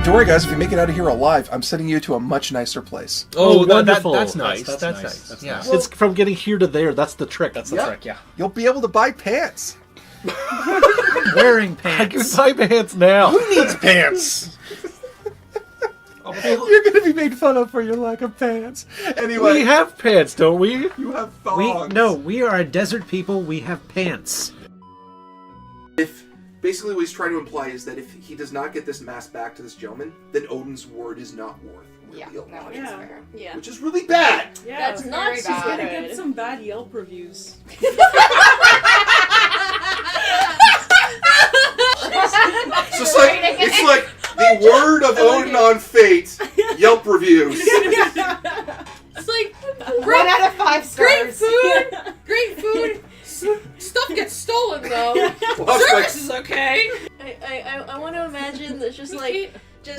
Don't worry, guys. If you make it out of here alive, I'm sending you to a much nicer place. Oh, wonderful. That's nice. That's nice. That's Yeah. nice. Well, It's from getting here to there. That's the trick. That's the trick, yeah. You'll be able to buy pants. Wearing I can pants. buy pants now. Who needs pants? You're going to be made fun of for your lack of pants. Anyway, We have pants, don't we? you have We thongs. we are a desert people. We have pants. Basically, what he's trying to imply is that if he does not get this mask back to this gentleman, then Odin's word is not worth really a lot. that is fair. Yeah. Which is really bad. Yeah, That's it's very not bad. gonna get some bad Yelp reviews. So it's like the word of Odin on fate, Yelp reviews. It's like 1 out of 5 great stars. food, great food. Stuff gets stolen though. Service is okay. I want to imagine that just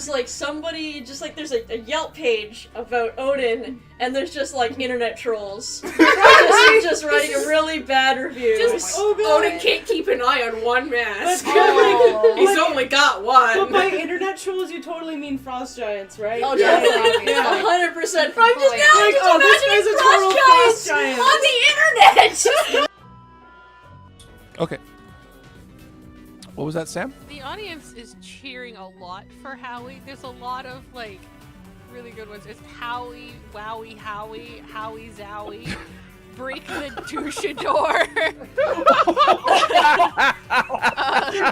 like somebody, just like there's a Yelp page about Odin, and there's just like internet trolls just writing a really bad review. Odin can't keep an eye on one mask. Oh. He's only got one. But by internet trolls, you totally mean frost giants, right? Oh, Yeah, definitely, obviously. 100%. I'm just now Like, just oh, this imagining guy's a total frost frost giants giant. on the internet. Okay. What was that, Sam? The audience is cheering a lot for Howie. There's a lot of like really good ones. It's Howie, Wowie, Howie, Howie, Zowie, Break the Douchador.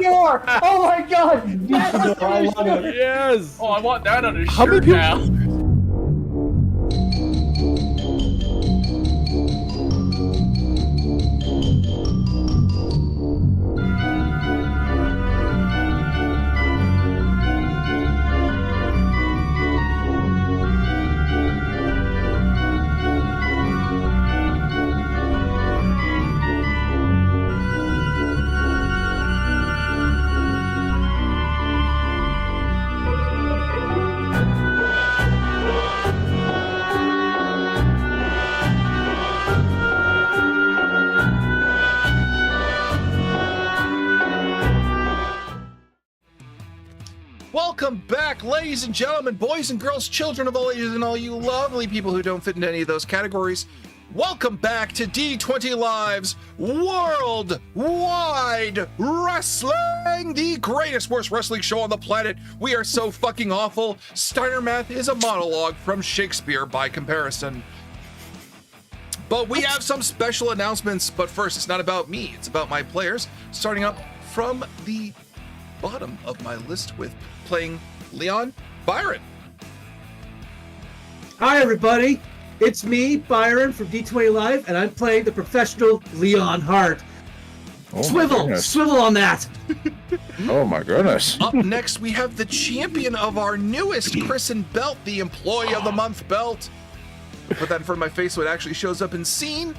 Door! Oh my god! Douchador, I love it. Yes! Oh, I want that on a How many shirt people- now. Welcome back, ladies and gentlemen, boys and girls, children of all ages, and all you lovely people who don't fit into any of those categories. Welcome back to D20 Live's Worldwide Wrestling, the greatest sports wrestling show on the planet. We are so fucking awful. Steiner Math is a monologue from Shakespeare by comparison. But we have some special announcements. But first, it's not about me, it's about my players. Starting up from the bottom of my list with playing Leon Byron. Hi, everybody. It's me, Byron, from D20 Live, and I'm playing the professional Leon Hart. Oh, Swivel on that. Oh my goodness. Up next, we have the champion of our newest Christen belt, the Employee of the Month belt. Put that in front of my face so it actually shows up in scene.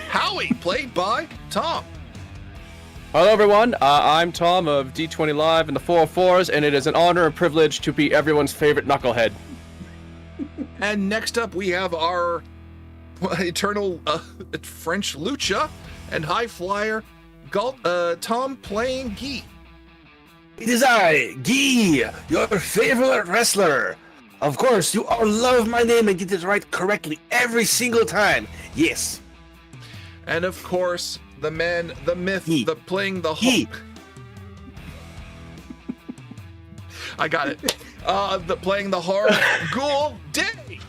Howie, played by Tom. Hello everyone, I'm Tom of D20 Live and the 404s, and it is an honor and privilege to be everyone's favorite knucklehead. And next up, we have our eternal French lucha and high flyer, Tom playing Guy. It is I, Guy, your favorite wrestler. Of course, you all love my name and get it right correctly every single time. Yes. And of course, the man, the myth, the playing the Hulk. I got it. The playing the horror Ghoul Day.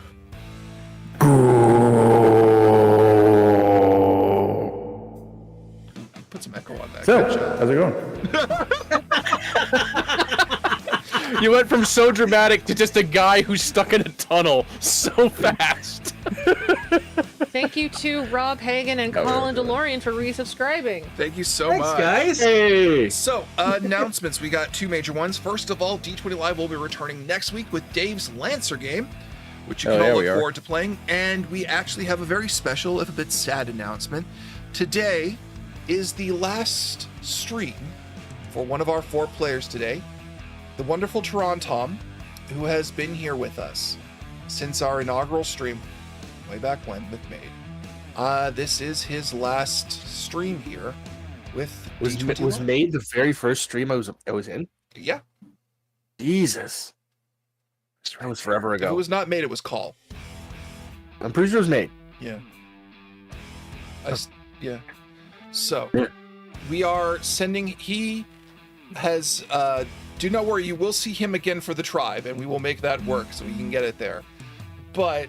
Put some echo on that. So, how's it going? You went from so dramatic to just a guy who's stuck in a tunnel so fast. Thank you to Rob Hagan and Colin DeLorean for resubscribing. Thank you so Thanks, much. guys. Hey. So, announcements. We got two major ones. First of all, D20 Live will be returning next week with Dave's Lancer game, which you can all look forward to playing. And we actually have a very special, if a bit sad, announcement. Today is the last stream for one of our 4 players today, the wonderful Teron Tom, who has been here with us since our inaugural stream way back when with Made. This is his last stream here with D20 Was Live. Made the very first stream I was in? Yeah. Jesus. That was forever If ago. it was not Made, it was Call. I'm pretty sure it was Made. Yeah. Yeah. So, we are sending, he has, do not worry, you will see him again for the tribe, and we will make that work so we can get it there. But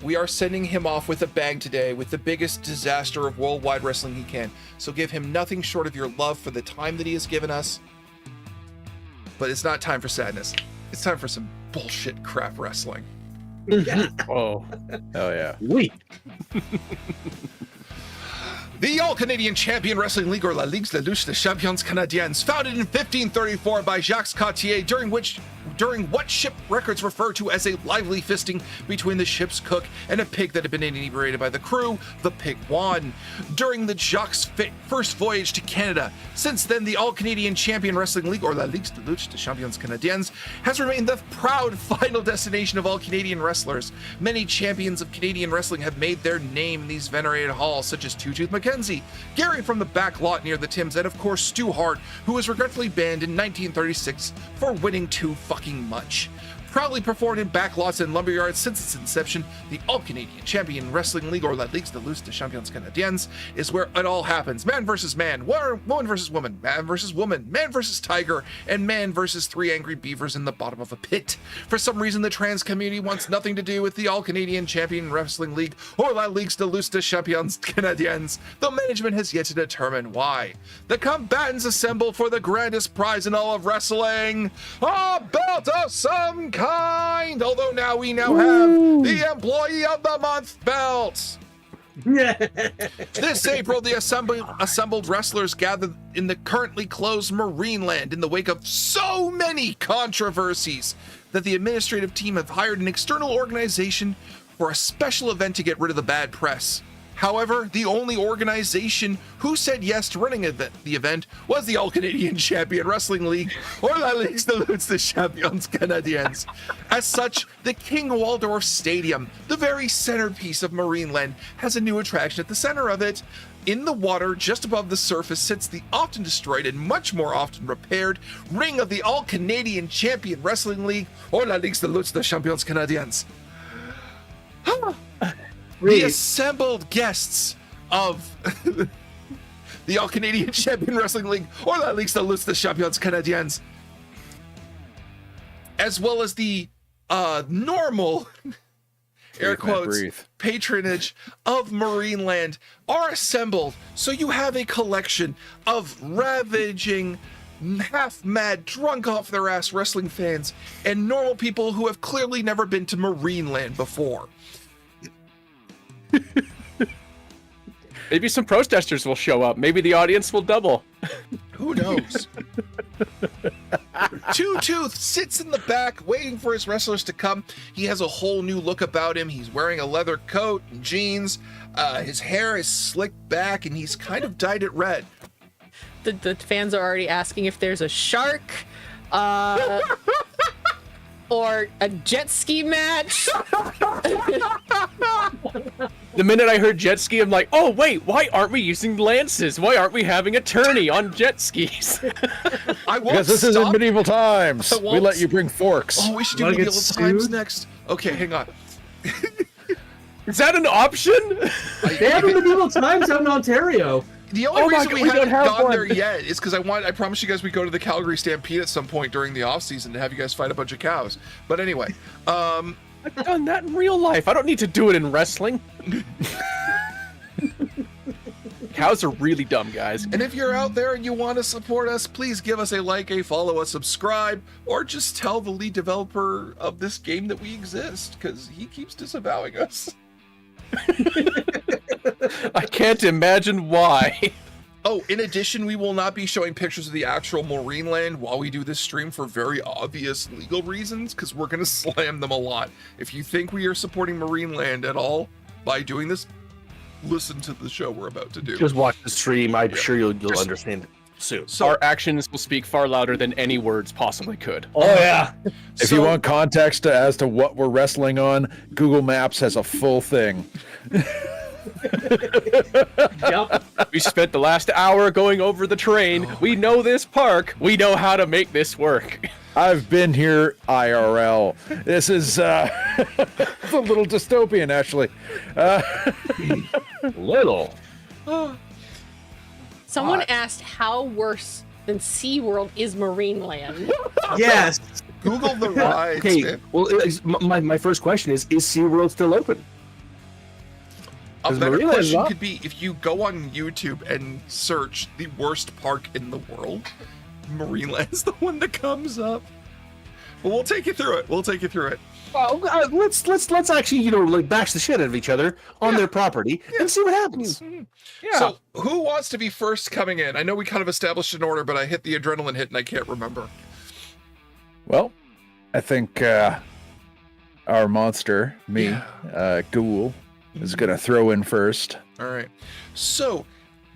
we are sending him off with a bang today with the biggest disaster of worldwide wrestling he can. So give him nothing short of your love for the time that he has given us. But it's not time for sadness. It's time for some bullshit crap wrestling. Oh, hell yeah. Wait. The All-Canadian Champion Wrestling League, or La Ligue de Lutte des Champions Canadiens, founded in 1534 by Jacques Cartier, during what ship records refer to as a lively fisting between the ship's cook and a pig that had been inebriated by the crew, the pig won. During the Jacques' first voyage to Canada, since then the All-Canadian Champion Wrestling League, or La Ligue de Lutte des Champions Canadiens, has remained the proud final destination of all Canadian wrestlers. Many champions of Canadian wrestling have made their name in these venerated halls, such as Two-Tooth McKenzie, Gary from the back lot near the Tims, and of course Stu Hart, who was regretfully banned in 1936 for winning too fucking much. Proudly performed in backlots and lumberyards since its inception, the All-Canadian Champion Wrestling League, or La Ligue de Lutte des Champions Canadiens, is where it all happens. Man versus man, woman versus woman, man versus woman, man versus tiger, and man versus 3 angry beavers in the bottom of a pit. For some reason, the trans community wants nothing to do with the All-Canadian Champion Wrestling League, or La Ligue de Lutte des Champions Canadiens, though management has yet to determine why. The combatants assemble for the grandest prize in all of wrestling, a belt of some kind. Although now we have the Employee of the Month belt. This April, the assembled wrestlers gathered in the currently closed Marineland in the wake of so many controversies that the administrative team have hired an external organization for a special event to get rid of the bad press. However, the only organization who said yes to running the event was the All-Canadian Champion Wrestling League, or La Ligue de Lutte des Champions Canadiens. As such, the King Waldorf Stadium, the very centerpiece of Marineland, has a new attraction at the center of it, In the water, just above the surface, sits the often destroyed and much more often repaired ring of the All-Canadian Champion Wrestling League, or la Ligue de Lutte des Champions Canadiens. The assembled guests of the All-Canadian Champion Wrestling League, or la Ligue de Lutte des Champions Canadiens, as well as the normal air quotes patronage of Marineland, are assembled so you have a collection of ravaging, half-mad, drunk off their ass wrestling fans and normal people who have clearly never been to Marineland before. Maybe some protesters will show up. Maybe the audience will double. Who knows? Two Tooth sits in the back waiting for his wrestlers to come. He has a whole new look about him. He's wearing a leather coat and jeans. His hair is slicked back and he's kind of dyed it red. The fans are already asking if there's a shark. Or a jet ski match. The minute I heard jet ski, I'm like, oh wait, why aren't we using lances? Why aren't we having a tourney on jet skis? Because this is in medieval times. We let you bring forks. Oh, we should do medieval times next. Okay, hang on. Is that an option? They have a medieval times out in Ontario. The only reason we haven't gotten there yet is because I promised you guys we'd go to the Calgary Stampede at some point during the off season to have you guys fight a bunch of cows. But anyway, I've done that in real life. I don't need to do it in wrestling. Cows are really dumb, guys. And if you're out there and you want to support us, please give us a like, a follow, a subscribe, or just tell the lead developer of this game that we exist, because he keeps disavowing us. I can't imagine why. Oh, in addition, we will not be showing pictures of the actual Marineland while we do this stream for very obvious legal reasons, because we're going to slam them a lot. If you think we are supporting Marineland at all by doing this, listen to the show we're about to do. Just watch the stream. I'm sure you'll understand it soon. So our actions will speak far louder than any words possibly could. Oh yeah. If you want context as to what we're wrestling on, Google Maps has a full thing. Yep. We spent the last hour going over the terrain. We know this park. We know how to make this work. I've been here IRL. This is it's a little dystopian, actually. Little. Someone asked how worse than SeaWorld is Marineland. Yes. Google the rides. Okay, well, my first question is SeaWorld still open? A better question could be, if you go on YouTube and search the worst park in the world, Marineland's the one that comes up. But we'll take you through it. Well, let's actually, like bash the shit out of each other on their property and see what happens. Yeah. So, who wants to be first coming in? I know we kind of established an order, but I hit the adrenaline hit and I can't remember. Well, I think our monster, Ghoul, is going to throw in first. All right. So,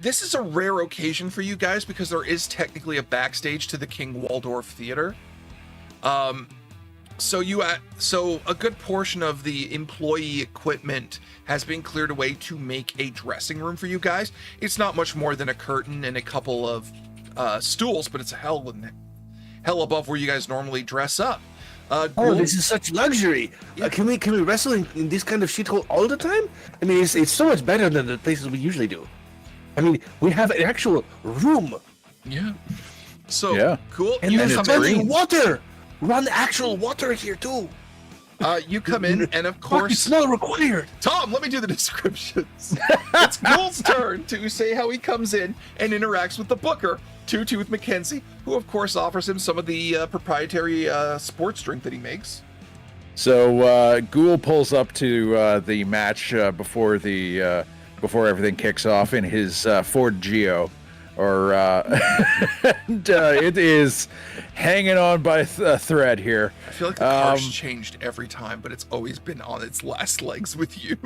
this is a rare occasion for you guys because there is technically a backstage to the King Waldorf Theater. So a good portion of the employee equipment has been cleared away to make a dressing room for you guys. It's not much more than a curtain and a couple of stools, but it's a hell above where you guys normally dress up. This is such luxury. Can we wrestle in this kind of shithole all the time? I mean, it's so much better than the places we usually do. I mean, we have an actual room. Yeah. So cool. And there's plenty water. Run actual water here too. You come in, and of course, it's not required. Tom, let me do the descriptions. It's Ghoul's turn to say how he comes in and interacts with the booker, Two Tooth Mackenzie, who of course offers him some of the proprietary sports drink that he makes. So Ghoul pulls up to the match before everything kicks off in his Ford Geo. And it is hanging on by a thread here. I feel like the car's changed every time, but it's always been on its last legs with you.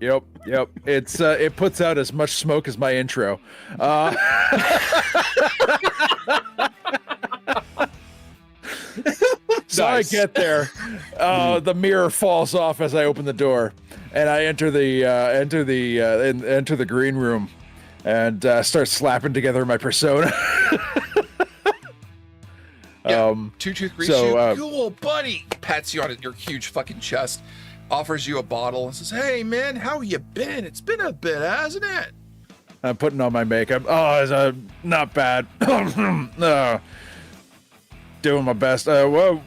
Yep. It's it puts out as much smoke as my intro. So nice. I get there. The mirror falls off as I open the door, and I enter the green room. and start slapping together my persona. Two Tooth greets so, you. Cool, buddy. Pats you on your huge fucking chest, offers you a bottle, and says, "Hey, man, how you been? It's been a bit, hasn't it?" I'm putting on my makeup. Oh, it's not bad. Doing my best. Well,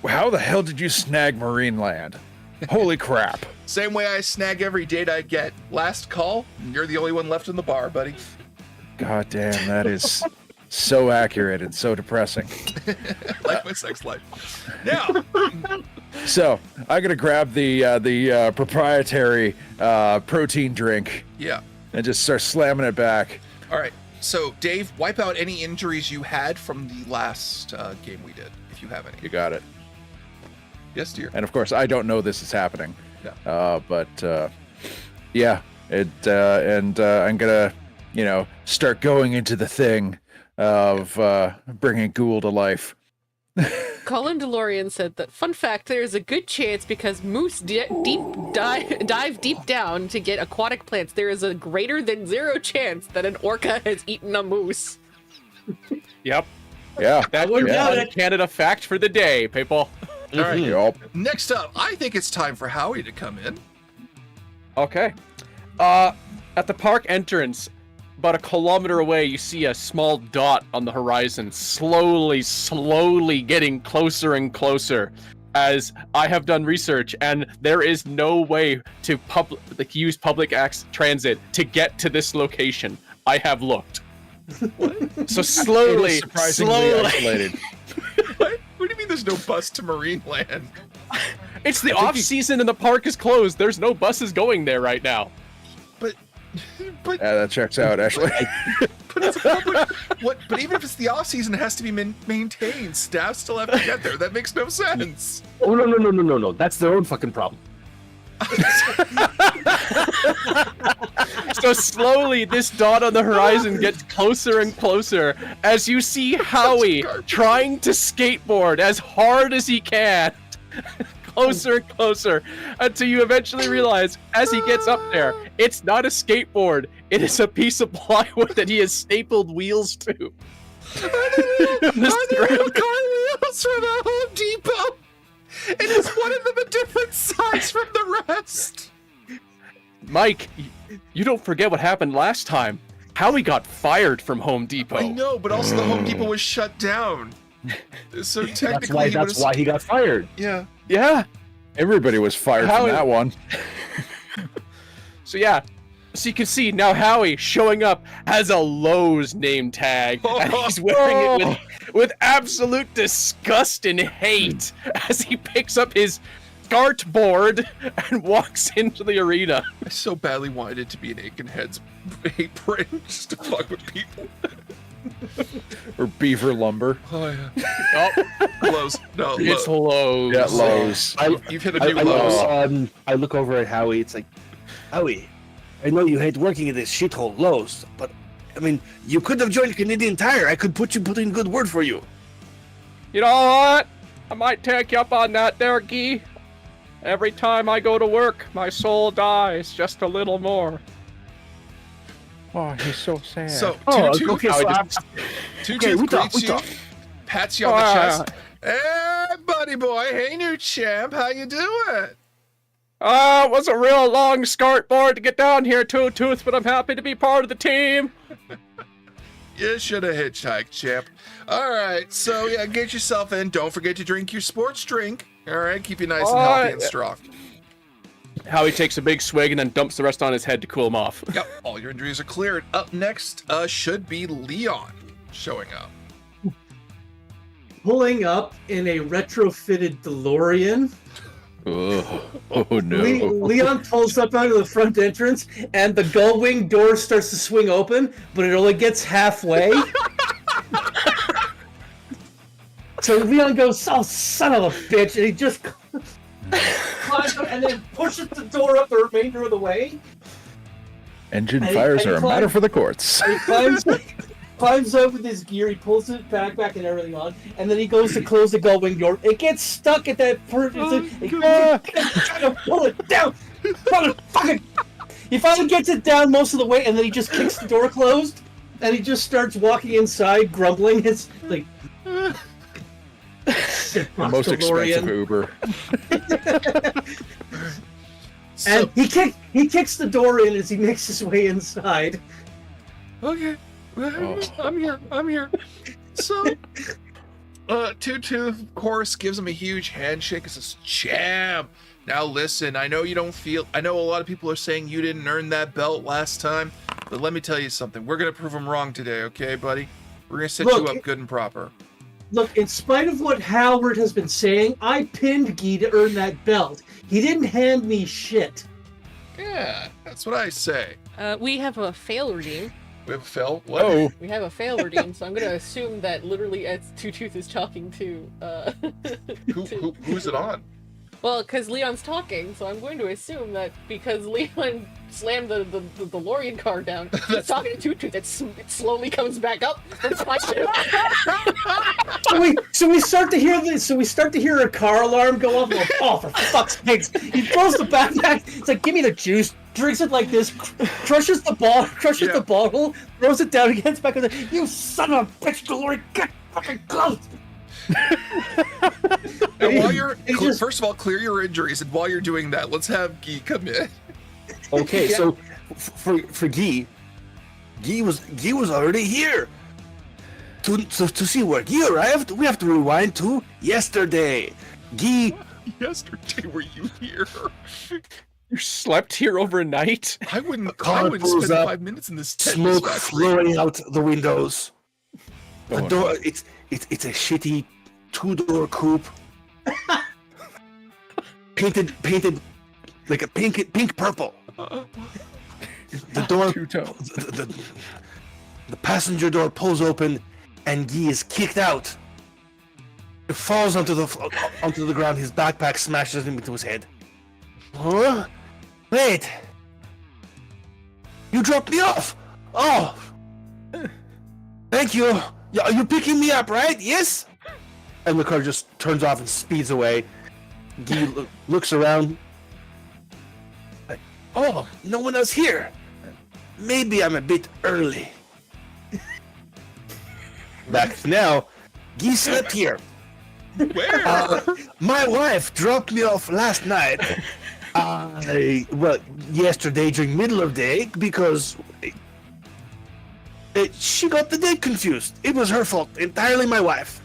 how the hell did you snag Marine Land? Holy crap. Same way I snag every date I get. Last call, you're the only one left in the bar, buddy. God damn, that is so accurate and so depressing. Like my sex life. Now, so I'm gonna grab the proprietary protein drink. Yeah. And just start slamming it back. All right. So, Dave, wipe out any injuries you had from the last game we did, if you have any. You got it. Yes, dear. And of course, I don't know this is happening. Yeah. But yeah, and I'm gonna, start going into the thing of bringing Ghoul to life. Colin DeLorean said that, fun fact, there is a good chance because moose dive deep down to get aquatic plants. There is a greater than 0 chance that an orca has eaten a moose. Yep. Yeah. That's your Canada fact for the day, people. All right. Yep. Next up, I think it's time for Howie to come in. Okay. At the park entrance, about 1 kilometer away, you see a small dot on the horizon, slowly getting closer and closer. As I have done research, and there is no way to use public transit to get to this location. I have looked. So slowly, isolated. What do you mean there's no bus to Marine Land? It's the off season and the park is closed. There's no buses going there right now. But yeah, that checks out, actually. But it's public. But even if it's the off season, it has to be maintained. Staff still have to get there. That makes no sense. Oh no! That's their own fucking problem. So slowly, this dot on the horizon gets closer and closer as you see Howie trying to skateboard as hard as he can. Closer and closer until you eventually realize, as he gets up there, it's not a skateboard. It is a piece of plywood that he has stapled wheels to. Are there little car wheels from the Home Depot? And is one of them a different size from the rest? Mike, you don't forget what happened last time. Howie got fired from Home Depot. I know, but also the Home Depot was shut down. So technically, that's why he got fired. Yeah. Yeah. Everybody was fired from that one. So yeah. So you can see now Howie showing up has a Lowe's name tag, and he's wearing it with absolute disgust and hate as he picks up his dartboard and walks into the arena. I so badly wanted it to be an Aikenhead's apron just to fuck with people. Or Beaver Lumber. Oh yeah. Lowe's. No, it's Lowe's. Yeah, Lowe's. You've hit a new Lowe's. I look over at Howie. It's like, Howie, I know you hate working at this shithole Lowe's, but I mean, you could have joined Canadian Tire. I could put in good word for you. You know what? I might take you up on that there, Guy. Every time I go to work, my soul dies just a little more. Oh, he's so sad. So, Two Tooth greets you, pats you on the chest. Hey, buddy boy. Hey, new champ. How you doing? It was a real long skateboard to get down here, Tooth, but I'm happy to be part of the team. You should have hitchhiked, champ. All right, so yeah, get yourself in. Don't forget to drink your sports drink. All right, keep you nice and healthy and strong. Howie takes a big swig and then dumps the rest on his head to cool him off. Yep, all your injuries are cleared. Up next should be Leon showing up. Pulling up in a retrofitted DeLorean. Oh no. Leon pulls up out of the front entrance, and the gull wing door starts to swing open, but it only gets halfway. So Leon goes, "Oh, son of a bitch," and he just climbs up and then pushes the door up the remainder of the way. Engine fires are a matter for the courts. And he climbs up with his gear, he pulls his backpack and everything on, and then he goes to close the gull wing door. It gets stuck at that trying to pull it down. Motherfucker! He finally gets it down most of the way, and then he just kicks the door closed, and he just starts walking inside, grumbling. It's like the most expensive Uber. And he kicks the door in as he makes his way inside. Okay. I'm here. So, Tutu, of course, gives him a huge handshake and says, "Champ, now listen, I know a lot of people are saying you didn't earn that belt last time, but let me tell you something. We're going to prove them wrong today, okay, buddy? We're going to set you up good and proper." Look, in spite of what Howard has been saying, I pinned Guy to earn that belt. He didn't hand me shit. Yeah, that's what I say. We have a fail redeem. We have a fail? What? Oh. We have a fail redeem, so I'm going to assume that literally as Two Tooth is talking to... Who's it on? Well, because Leon's talking, so I'm going to assume that because Leon slammed the DeLorean car down, he's talking to Two Tooth, it slowly comes back up. So we start to hear this. So we start to hear a car alarm go off. Like, oh, for fuck's sakes! He throws the backpack. It's like, give me the juice. Drinks it like this. Crushes the bottle. Throws it down again. Back on the. You son of a bitch, DeLorean! Get fucking close. And while you're first of all, clear your injuries, and while you're doing that, let's have Guy come in. Okay, so for Guy was already here. To see where Guy arrived, we have to rewind to yesterday. Guy. Yesterday, were you here? You slept here overnight? I wouldn't Pulls spend up, 5 minutes in this tent. smoke flowing out the windows. The Oh, door, it's a shitty 2-door coupe. painted like a pink purple. The door, the passenger door pulls open, and Guy is kicked out. He falls onto the ground. His backpack smashes into his head. Huh? Wait! You dropped me off! Oh! Thank you! Are you picking me up, right? Yes? And the car just turns off and speeds away. Guy looks around. Like, oh, no one else here. Maybe I'm a bit early. Back to now, Guy slept here. Where? My wife dropped me off last night. Yesterday during middle of day because she got the date confused. It was her fault. Entirely my wife.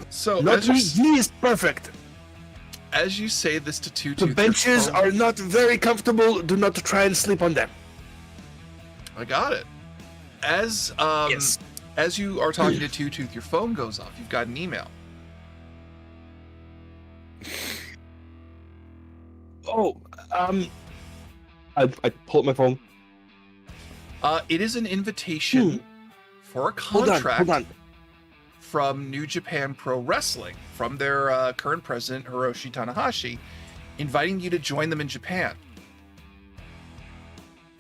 So not me. He is perfect. As you say this to Tutu, the benches are not very comfortable. Do not try and sleep on them. I got it. As yes. As you are talking to Two Tooth, your phone goes off. You've got an email. Oh, I pull up my phone. It is an invitation for a contract Hold on. from New Japan Pro Wrestling, from their current president, Hiroshi Tanahashi, inviting you to join them in Japan.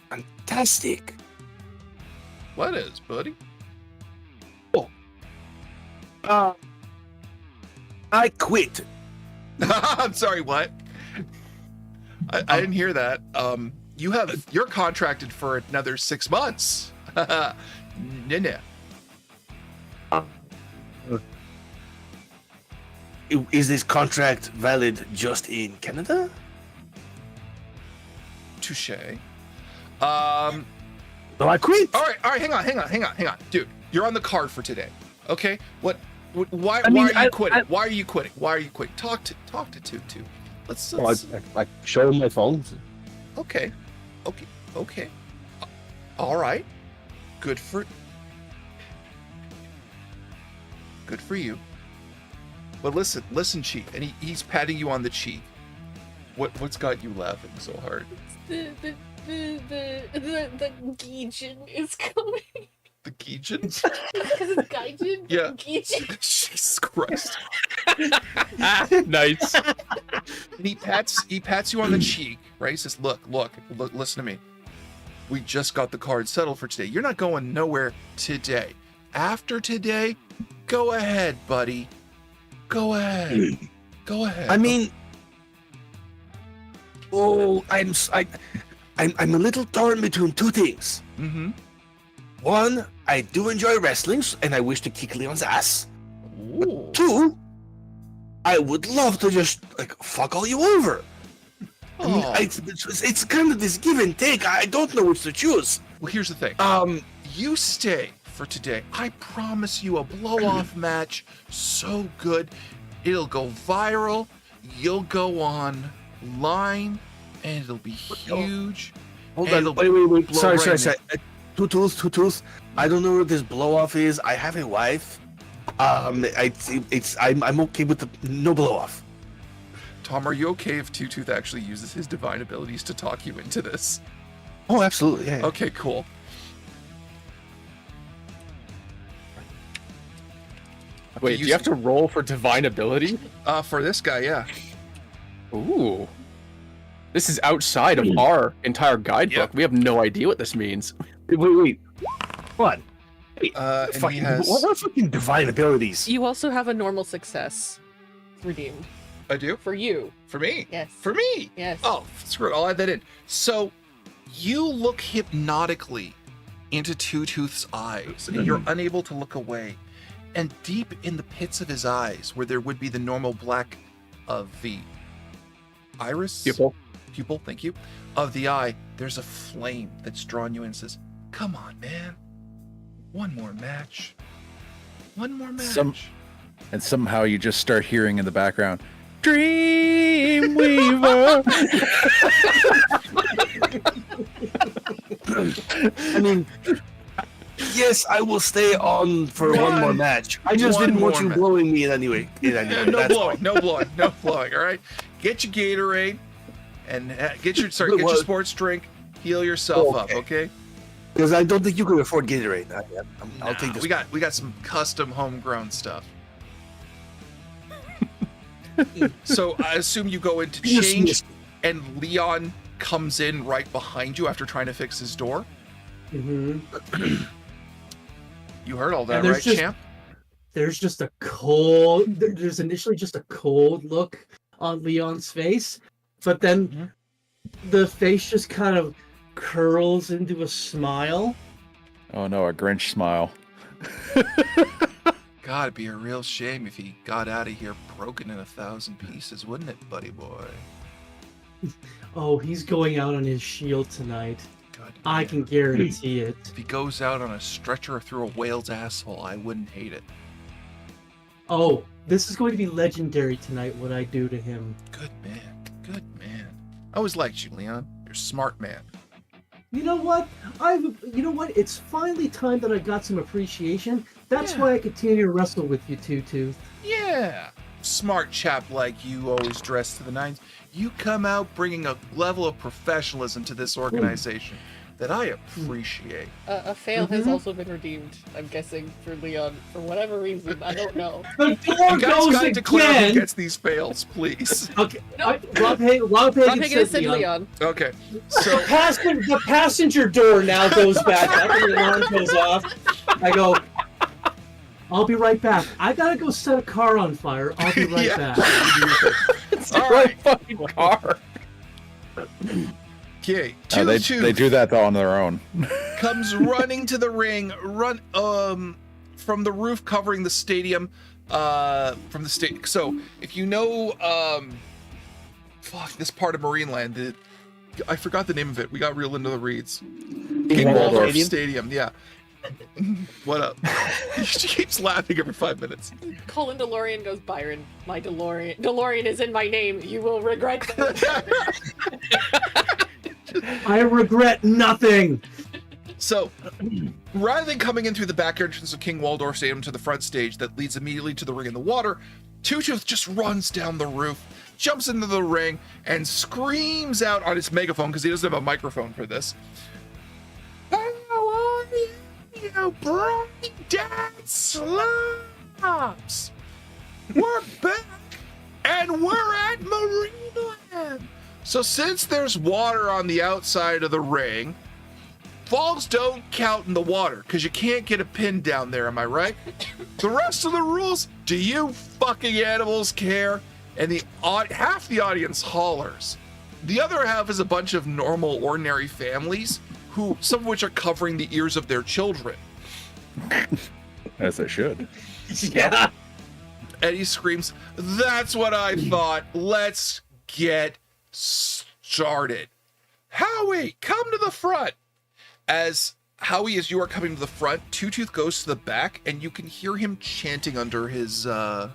Fantastic. What is, buddy? I quit. I'm sorry, what? I didn't hear that. You're contracted for another 6 months. Nah. Is this contract valid just in Canada? Touche. No, I quit. All right, hang on. Dude, you're on the card for today. Okay? Why are you quitting? Why are you quitting? Talk to Tutu. Let's I show him my phone. Okay. All right. Good for you. But listen, Chief, and he's patting you on the cheek. What's got you laughing so hard? The Gaijin is coming. The Gaijin? Because it's Gaijin? Yeah. Gaijin. Jesus Christ. Nice. And he pats you on the cheek, right? He says, look, listen to me. We just got the card settled for today. You're not going nowhere today. After today, go ahead, buddy. Go ahead. Go ahead. I mean, I'm a little torn between two things. Mm-hmm. One, I do enjoy wrestling, and I wish to kick Leon's ass. But two, I would love to just like fuck all you over. I mean, it's kind of this give and take. I don't know which to choose. Well, here's the thing. You stay for today. I promise you a blow-off match so good, it'll go viral. You'll go online, and it'll be huge. Hold on, wait. Sorry. Two tools. I don't know what this blow-off is. I have a wife. I'm okay with the no blow-off. Tom, are you okay if Two Tooth actually uses his divine abilities to talk you into this? Oh, absolutely. Yeah. Okay, cool. Wait, do you have to roll for divine ability? For this guy, yeah. Ooh. This is outside of our entire guidebook. Yep. We have no idea what this means. Wait. What? And he has... What are fucking divine abilities? You also have a normal success redeemed. I do? For you. For me? Yes. For me? Yes. Oh, screw it. I'll add that in. So, you look hypnotically into Two Tooth's eyes, and you're unable to look away. And deep in the pits of his eyes, where there would be the normal black of the iris? Pupil, thank you. Of the eye, there's a flame that's drawn you in and says, come on, man. One more match. And somehow you just start hearing in the background, Dreamweaver. I mean, yes, I will stay on for one more match. I just didn't want you blowing me in any way. No blowing, all right? Get your Gatorade and get your sports drink. Heal yourself up, okay? Because I don't think you can afford Gatorade. I'll take this. We got some custom homegrown stuff. So I assume you go into change, and Leon comes in right behind you after trying to fix his door. Mm-hmm. You heard all that, right, champ? There's just a cold. There's initially just a cold look on Leon's face, but then the face just kind of curls into a smile. Oh no, a Grinch smile. God, it'd be a real shame if he got out of here broken in 1,000 pieces, wouldn't it, buddy boy? Oh, he's going out on his shield tonight. Good. I can guarantee it. If he goes out on a stretcher through a whale's asshole, I wouldn't hate it. Oh, this is going to be legendary tonight, what I do to him. Good man. I always liked you, Leon. You're a smart man. You know what? It's finally time that I got some appreciation. That's why I continue to wrestle with you, Two Tooth. Yeah. Smart chap like you, always dressed to the nines. You come out bringing a level of professionalism to this organization that I appreciate. A fail has also been redeemed, I'm guessing, for Leon, for whatever reason. I don't know. The door goes again! Declare who gets these fails, please. Okay. No. Rob Hagen said Leon. Okay. So the passenger door now goes back up and the alarm goes off. I go, I'll be right back. I gotta go set a car on fire. I'll be right back. It's a right fucking car. Okay, they do that though on their own. Comes running to the ring, from the roof covering the stadium, from the state. So if you know, this part of Marineland, I forgot the name of it. We got real into the reeds. King Waldorf Stadium, yeah. What up? She keeps laughing every 5 minutes. Colin DeLorean goes, Byron, my DeLorean. DeLorean is in my name. You will regret that. I regret nothing. So, rather than coming in through the back entrance of King Waldorf Stadium to the front stage that leads immediately to the ring in the water, Two Tooth just runs down the roof, jumps into the ring, and screams out on his megaphone, because he doesn't have a microphone for this. How are you, bright dad slobs? We're back, and we're at Marineland. So since there's water on the outside of the ring, falls don't count in the water, because you can't get a pin down there, am I right? The rest of the rules, do you fucking animals care? And half the audience hollers, The other half is a bunch of normal, ordinary families, who some of which are covering the ears of their children. As they should. Yeah. Eddie screams, "That's what I thought. Let's get started. Howie, come to the front." As Howie, as you are coming to the front, Two Tooth goes to the back, and you can hear him chanting under his breath.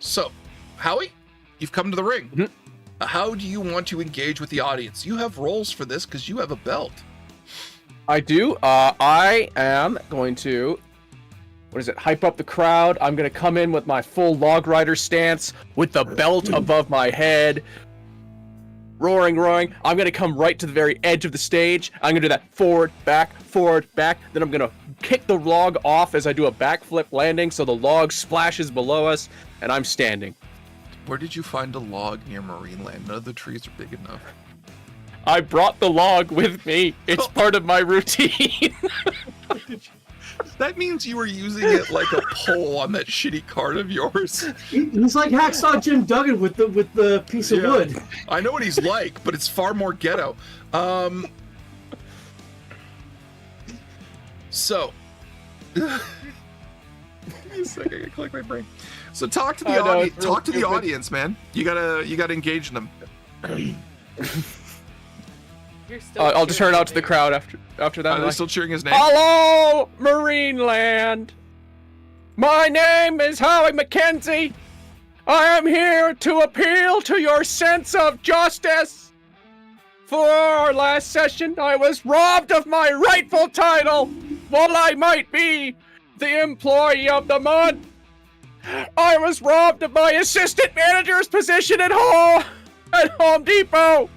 So, Howie, you've come to the ring. Mm-hmm. How do you want to engage with the audience? You have roles for this because you have a belt. I do. I am going to, hype up the crowd. I'm going to come in with my full log rider stance with the belt above my head. Roaring. I'm going to come right to the very edge of the stage. I'm going to do that forward, back. Then I'm going to kick the log off as I do a backflip landing so the log splashes below us, and I'm standing. Where did you find a log near Marineland? None of the trees are big enough. I brought the log with me. It's part of my routine. That means you were using it like a pole on that shitty cart of yours. He's like Hacksaw Jim Duggan with the piece of wood. I know what he's like, but it's far more ghetto. So, give me a second, I gotta collect my brain. So talk to the audience. Talk to the audience, man. You gotta engage them. I'll just turn out to the crowd after that. They're still cheering his name. Hello, Marineland. My name is Howie Mackenzie. I am here to appeal to your sense of justice. For our last session, I was robbed of my rightful title. While I might be the employee of the month, I was robbed of my assistant manager's position at Home Depot.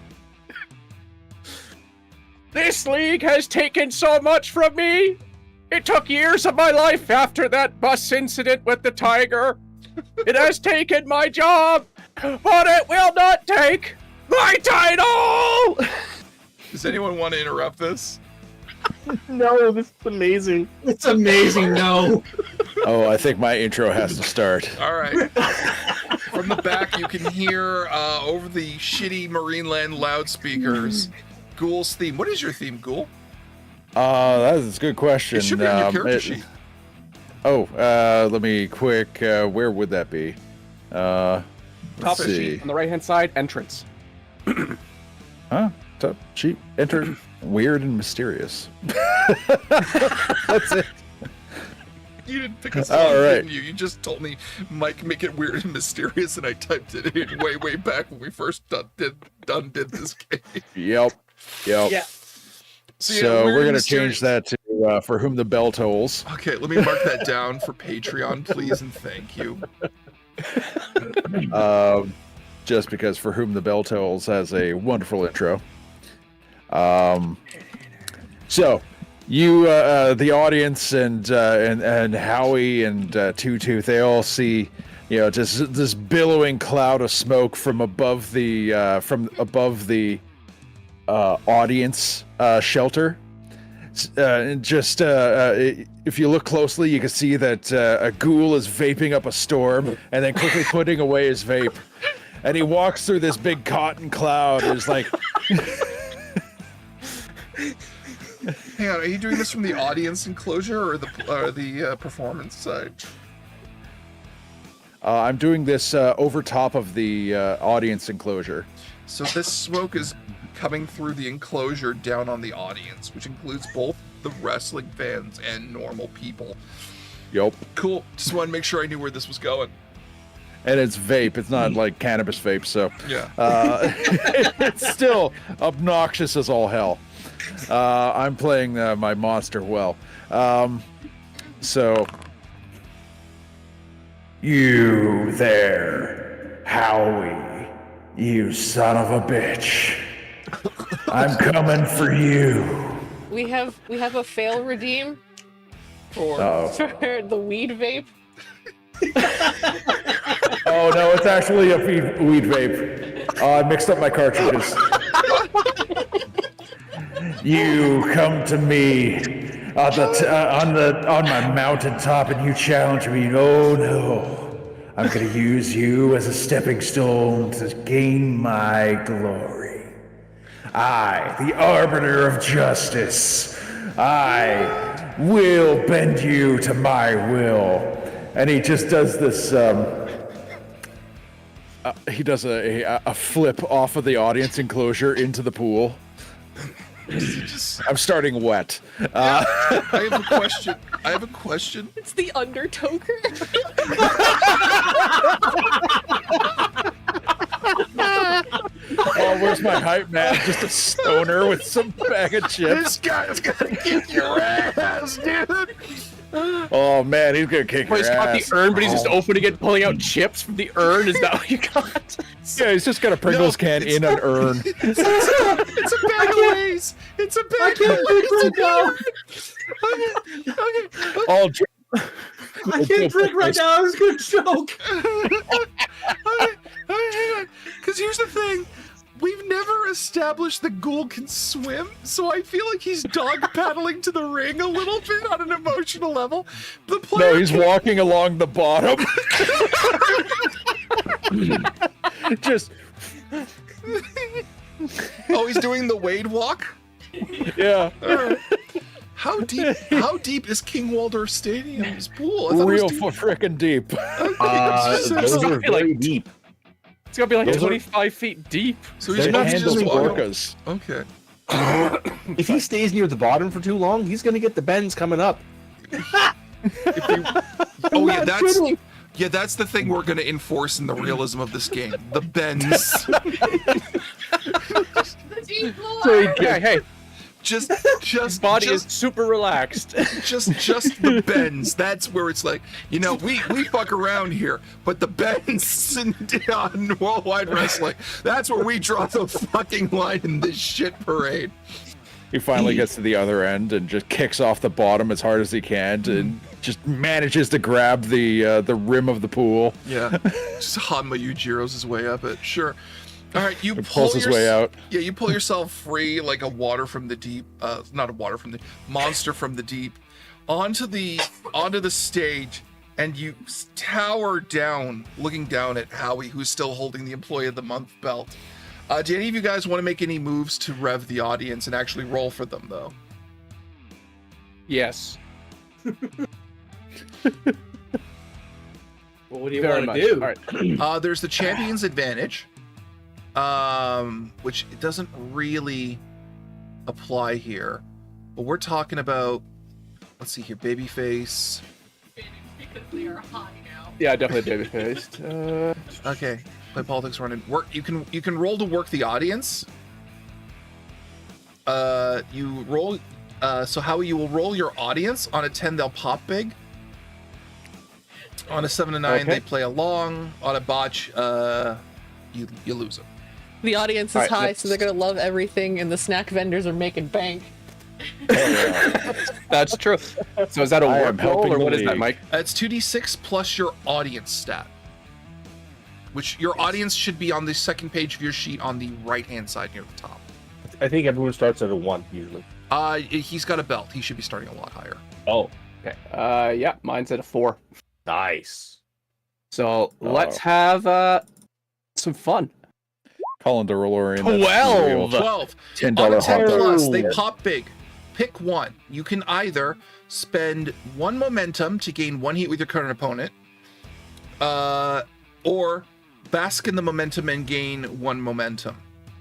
This league has taken so much from me. It took years of my life after that bus incident with the tiger. It has taken my job, but it will not take my title! Does anyone want to interrupt this? No, this is amazing. It's amazing, no. Oh, I think my intro has to start. All right. From the back, you can hear over the shitty Marineland loudspeakers, Ghoul's theme. What is your theme, Ghoul? That is a good question. It should be on your character sheet. Let me quick. Where would that be? Top Let's of the see. sheet, on the right-hand side, entrance. Huh? Top sheet. Enter. Weird and mysterious. That's it. You didn't pick a song, All right. didn't you? You just told me, Mike, make it weird and mysterious, and I typed it in way back when we first did this game. Yep. Yeah. So weird we're and gonna mysterious. change that to "For Whom the Bell Tolls." Okay, let me mark that down for Patreon, please, and thank you. Just because "For Whom the Bell Tolls" has a wonderful intro. So you, the audience, and Howie and Two Tooth, they all see, just this billowing cloud of smoke from above the audience shelter. If you look closely, you can see that a ghoul is vaping up a storm and then quickly putting away his vape. And he walks through this big cotton cloud and is like... Hang on, are you doing this from the audience enclosure or the performance side? I'm doing this over top of the audience enclosure. So this smoke is coming through the enclosure down on the audience, which includes both the wrestling fans and normal people. Yup. Cool. Just wanted to make sure I knew where this was going. And it's vape. It's not like cannabis vape, so... Yeah. It's still obnoxious as all hell. I'm playing my monster well. So... You there, Howie. You son of a bitch. I'm coming for you. We have a fail redeem Uh-oh. for the weed vape. Oh no, it's actually a weed vape. I mixed up my cartridges. You come to me on my mountaintop and you challenge me. Oh no, I'm going to use you as a stepping stone to gain my glory. I, the arbiter of justice, I will bend you to my will. And he just does this, he does a flip off of the audience enclosure into the pool. I'm starting wet. I have a question. It's the Undertoker. Oh, where's my hype man? Just a stoner with some bag of chips. This guy's gonna kick your ass, dude. Oh man, he's gonna kick your He's ass. got the urn, but he's just opening it, pulling out chips from the urn. Is that what you got? Yeah, he's just got a Pringles can in an urn. It's a bag of Lay's. It's a bag of Lay's. Okay. All I can't drink right now. I was gonna choke. Okay, hang on. Because here's the thing. We've never established that Ghoul can swim, so I feel like he's dog paddling to the ring a little bit on an emotional level. The player No, he's walking along the bottom. Just. Oh, he's doing the Wade walk? Yeah. How deep is King Waldorf Stadium's pool? I thought Real it was deep. frickin' deep. Those are very deep. It's gonna be like Those are- 25 feet deep. So he's They not handle just orcas. Okay. If he stays near the bottom for too long, he's gonna get the bends coming up. Oh yeah, that's the thing we're gonna enforce in the realism of this game. The bends. The deep lore. So hey, Just body just, is super relaxed. just the bends. That's where it's like, we fuck around here, but the bends on Worldwide Wrestling, that's where we draw the fucking line in this shit parade. He finally gets to the other end and just kicks off the bottom as hard as he can and just manages to grab the rim of the pool. Yeah, just Hanma Yujiro's his way up it. Sure. All right, you pulls his way out. Yeah, you pull yourself free like a water from the deep, not a water from the monster from the deep, onto the stage, and you tower down, looking down at Howie, who's still holding the Employee of the Month belt. Do any of you guys want to make any moves to rev the audience and actually roll for them, though? Yes. Well, what do you Very want to much. do? All right. There's the champion's advantage, which it doesn't really apply here, but we're talking about. Let's see here, babyface. Because they are high now. Yeah, definitely baby-faced. Okay, play politics, run and work. You can roll to work the audience. You roll. So Howie, you will roll your audience. On a 10, they'll pop big. On a 7 to 9, Okay. they play along. On a botch, you lose them. The audience is Alright, high, let's- so they're gonna love everything, and the snack vendors are making bank. That's true. So is that a I am work roll, helping or the what is that, league. Mike? It's 2d6 plus your audience stat, which your audience should be on the second page of your sheet on the right-hand side near the top. I think everyone starts at a 1 usually. He's got a belt. He should be starting a lot higher. Oh, Okay. Yeah, mine's at a 4. nice. So let's have some fun. Colin DeRollorian. 12. 12. $10 On a hot 10 dog. plus, they pop big. Pick one. You can either spend 1 momentum to gain 1 heat with your current opponent, or bask in the momentum and gain 1 momentum.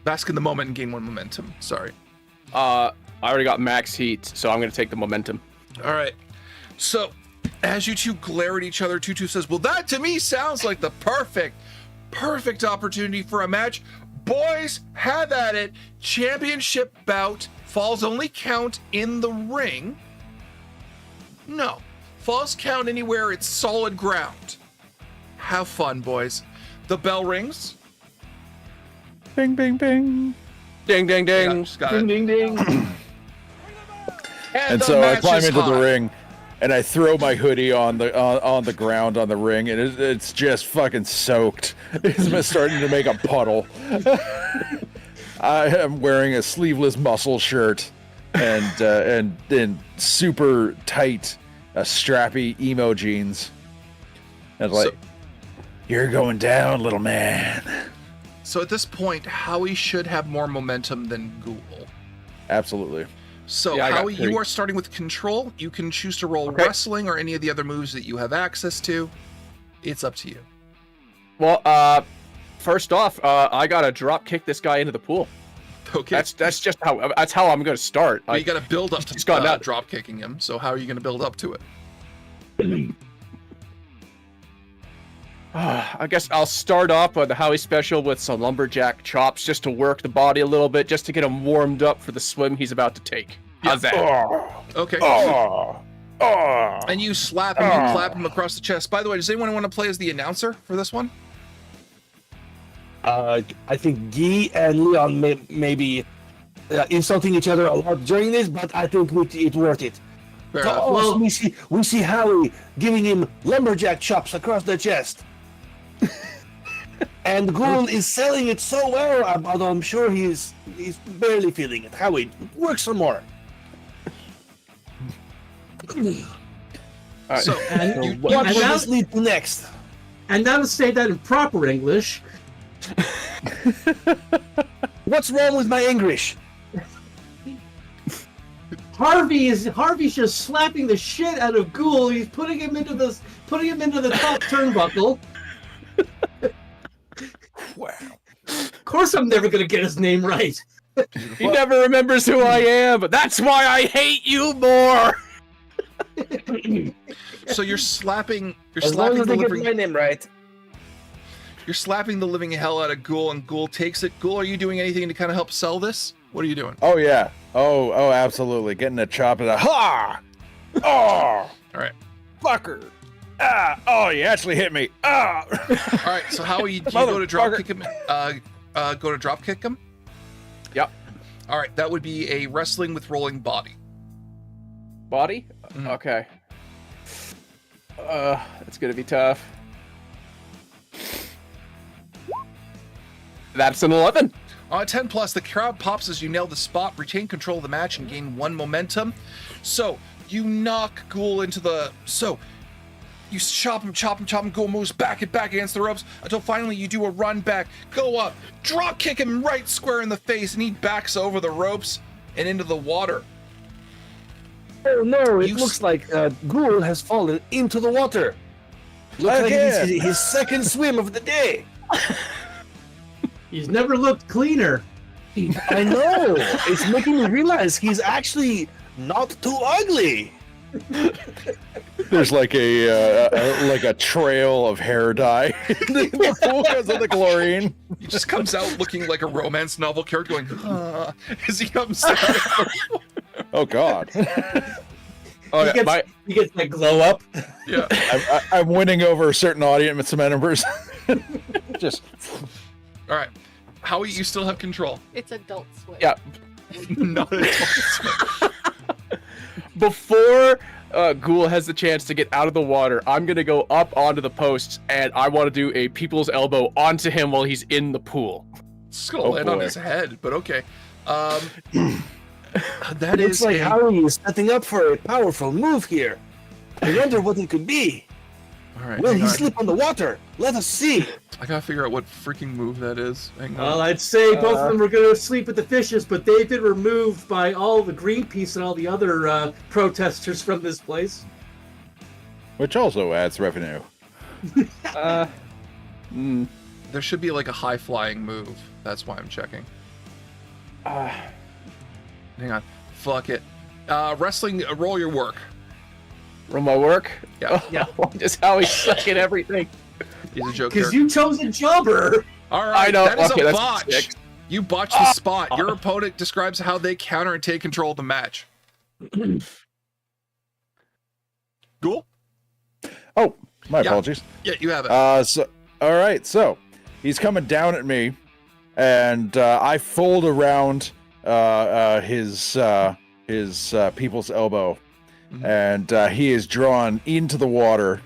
Bask in the moment and gain 1 momentum. Sorry. I already got max heat, so I'm gonna take the momentum. All right. So, as you two glare at each other, Tutu says, "Well, that to me sounds like the perfect opportunity for a match. Boys, have at it. Championship bout. Falls only count in the ring. No. Falls count anywhere it's solid ground. Have fun, boys." The bell rings. Bing, bing, bing. Ding, ding, ding. Yeah, just got it. Ding, ding, ding. And the so I match climb is into the hot. ring, and I throw my hoodie on the ground on the ring, and it's just fucking soaked. It's starting to make a puddle. I am wearing a sleeveless muscle shirt and super tight, strappy emo jeans, and like. You're going down, little man. So at this point, Howie should have more momentum than Ghoul. Absolutely. So Yeah, I got Howie, 3. you are starting with control. You can choose to roll wrestling or any of the other moves that you have access to. It's up to you. Well, first off, I gotta drop kick this guy into the pool. Okay. That's just how I'm gonna start. But you got to build up He's to gone out. drop kicking him. So how are you going to build up to it? I guess I'll start off with the Howie special with some lumberjack chops just to work the body a little bit, just to get him warmed up for the swim he's about to take. How's that? Okay. And you slap him, you clap him across the chest. By the way, does anyone want to play as the announcer for this one? I think Guy and Leon may be insulting each other a lot during this, but I think it's worth it. Fair So, enough. well, we see Howie giving him lumberjack chops across the chest. And Ghoul is selling it so well, although I'm sure he's barely feeling it. Howie, work some more. So, What will this lead to next? And now to say that in proper English. What's wrong with my English? Harvey's just slapping the shit out of Ghoul. He's putting him into the top turnbuckle. Wow. Of course, I'm never gonna get his name right. He never remembers who I am, but that's why I hate you more. So you're slapping As long as the they get living, my name right. you're slapping the living hell out of Ghoul, and Ghoul takes it. Ghoul, are you doing anything to kind of help sell this? What are you doing? Oh yeah. Oh, absolutely. Getting a chop at a ha! Oh! All right. Fucker! Ah! Oh, you actually hit me. Ah! All right. So how do you go to drop kick him? Go to drop kick him. Yep. All right. That would be a wrestling with rolling body. Body? Okay. It's gonna be tough. That's an 11. 10 plus, the crowd pops as you nail the spot, retain control of the match, and gain 1 momentum. So you knock Ghoul into the. So you chop him. Ghoul moves back against the ropes until finally you do a run back, go up, drop kick him right square in the face, and he backs over the ropes and into the water. Oh no, it looks like Ghoul has fallen into the water. Looks like it's his second swim of the day. He's never looked cleaner. I know. It's making me realize he's actually not too ugly. There's like a trail of hair dye in the pool because of the chlorine. He just comes out looking like a romance novel character going, as he comes out. Oh God. Oh, he gets that glow up. Yeah. I'm winning over certain audience members. Just. All right. Howie, you still have control. It's Adult Swim. Yeah. Not Before Ghoul has the chance to get out of the water, I'm gonna go up onto the posts, and I want to do a people's elbow onto him while he's in the pool. It's gonna land on his head, but okay. That Looks like Howie is setting up for a powerful move here. I wonder what it could be. All right. Will he slip on the water? Let us see. I gotta figure out what freaking move that is. Hang on. Well, I'd say both of them were going to sleep with the fishes, but they've been removed by all the Greenpeace and all the other protesters from this place. Which also adds revenue. There should be like a high flying move. That's why I'm checking. Hang on. Fuck it. Wrestling, roll your work. Roll my work? Yeah. Yeah. Just how he's suck at everything. He's a joke. Because you chose a jobber. All right. I know. That is Okay, a that's botch. 6. You botched the spot. Your opponent describes how they counter and take control of the match. Cool. Oh, my apologies. Yeah, you have it. So all right. So he's coming down at me, and I fold around his people's elbow, and he is drawn into the water.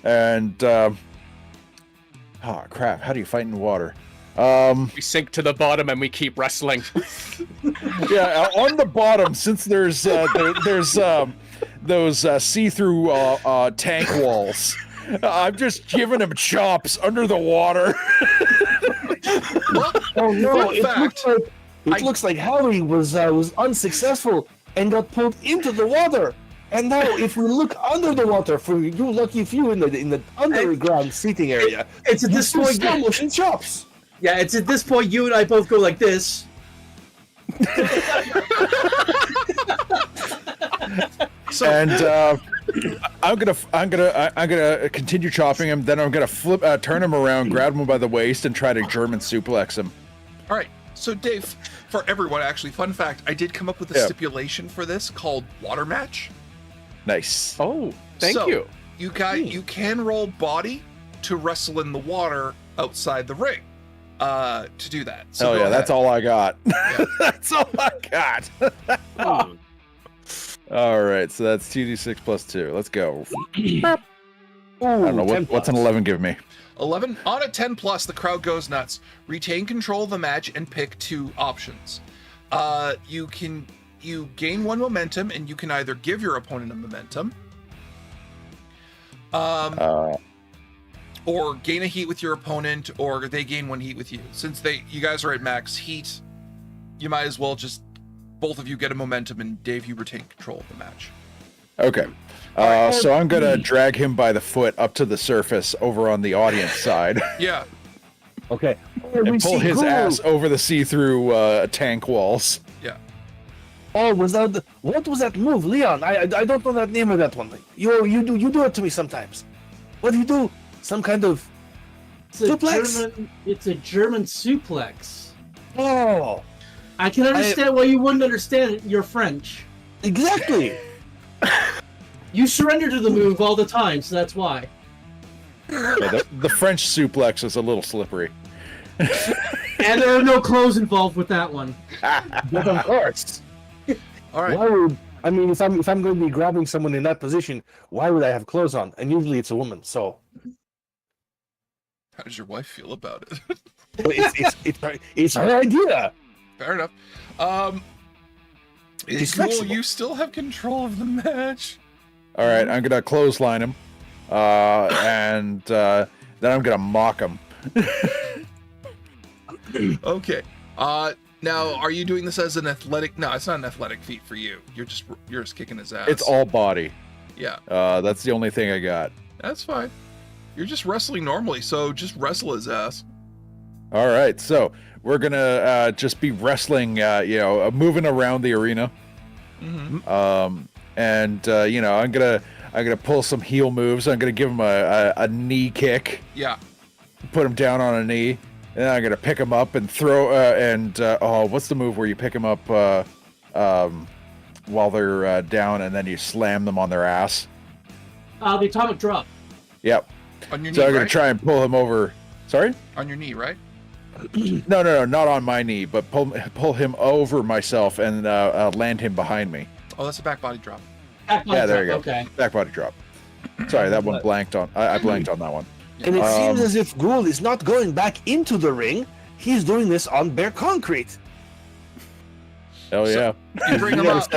And oh crap! How do you fight in water? We sink to the bottom and we keep wrestling. Yeah, on the bottom, since there's those see-through tank walls. I'm just giving him chops under the water. Oh no! Fun It looks like Howie was unsuccessful and got pulled into the water. And now, if we look under the water for you lucky few in the underground seating area, it's at this point slow motion chops. Yeah, it's at this point you and I both go like this. And I'm gonna continue chopping him. Then I'm gonna turn him around, grab him by the waist, and try to German suplex him. All right. So Dave, for everyone, actually, fun fact: I did come up with a stipulation for this called water match. Nice. Oh, thank you. You can roll body to wrestle in the water outside the ring. To do that. So hell yeah, ahead. that's all I got. That's all I got. All right, so that's 2d6 plus 2. Let's go. I don't know what's an 11 give me. 11 on a 10 plus. The crowd goes nuts. Retain control of the match and pick 2 options. You gain 1 momentum, and you can either give your opponent a momentum, or gain a heat with your opponent, or they gain 1 heat with you. Since you guys are at max heat, you might as well just both of you get a momentum, and Dave, you retain control of the match. Okay. So I'm gonna drag him by the foot up to the surface over on the audience side. Yeah. Okay. And pull his ass over the see-through tank walls. Yeah. Oh, what was that move, Leon? I don't know that name of that one. You do it to me sometimes. What do you do? Some kind of suplex? It's a German suplex. Oh. I can understand why you wouldn't understand it. You're French. Exactly. You surrender to the move all the time, so that's why. Yeah, the French suplex is a little slippery. And there are no clothes involved with that one. But of course. All right. Why would if I'm going to be grabbing someone in that position, why would I have clothes on? And usually it's a woman. So. How does your wife feel about it? It's her idea. Fair enough. Cool, you still have control of the match. All right, I'm gonna clothesline him, and then I'm gonna mock him. Okay. Now, are you doing this as an athletic? No, it's not an athletic feat for you. You're just kicking his ass. It's all body. Yeah. That's the only thing I got. That's fine. You're just wrestling normally, so just wrestle his ass. All right, so we're gonna just be wrestling, moving around the arena. Mm-hmm. And I'm gonna pull some heel moves. I'm gonna give him a knee kick. Yeah. Put him down on a knee, and then I'm gonna pick him up and throw. What's the move where you pick him up while they're down, and then you slam them on their ass? The atomic drop. Yep. On your knee, so I'm gonna right? try and pull him over. Sorry? On your knee, right? No, not on my knee, but pull him over myself and land him behind me. Oh, that's a back body drop. Yeah, there you go. Okay. Back body drop. Sorry, that one blanked on. I blanked on that one. And it seems as if Ghoul is not going back into the ring. He's doing this on bare concrete. Hell yeah! You bring him up.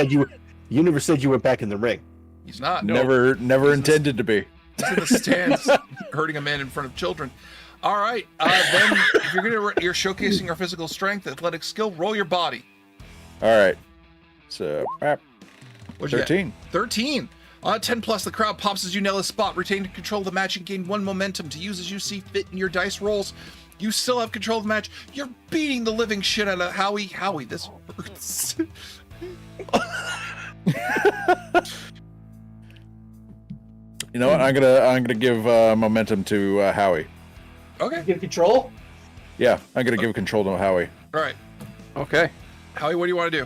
You never said you went back in the ring. He's not. No. Never intended to be. He's in the stands, hurting a man in front of children. All right. Then, if you're showcasing your physical strength, athletic skill, roll your body. All right. So, What'd you 13. get? 13. 10 plus, the crowd pops as you nail a spot. Retain control of the match and gain 1 momentum to use as you see fit in your dice rolls. You still have control of the match. You're beating the living shit out of Howie. Howie, this hurts. You know what? I'm gonna give momentum to Howie. Okay. Give control? Yeah, I'm gonna give control to Howie. All right. Okay. Howie, what do you want to do?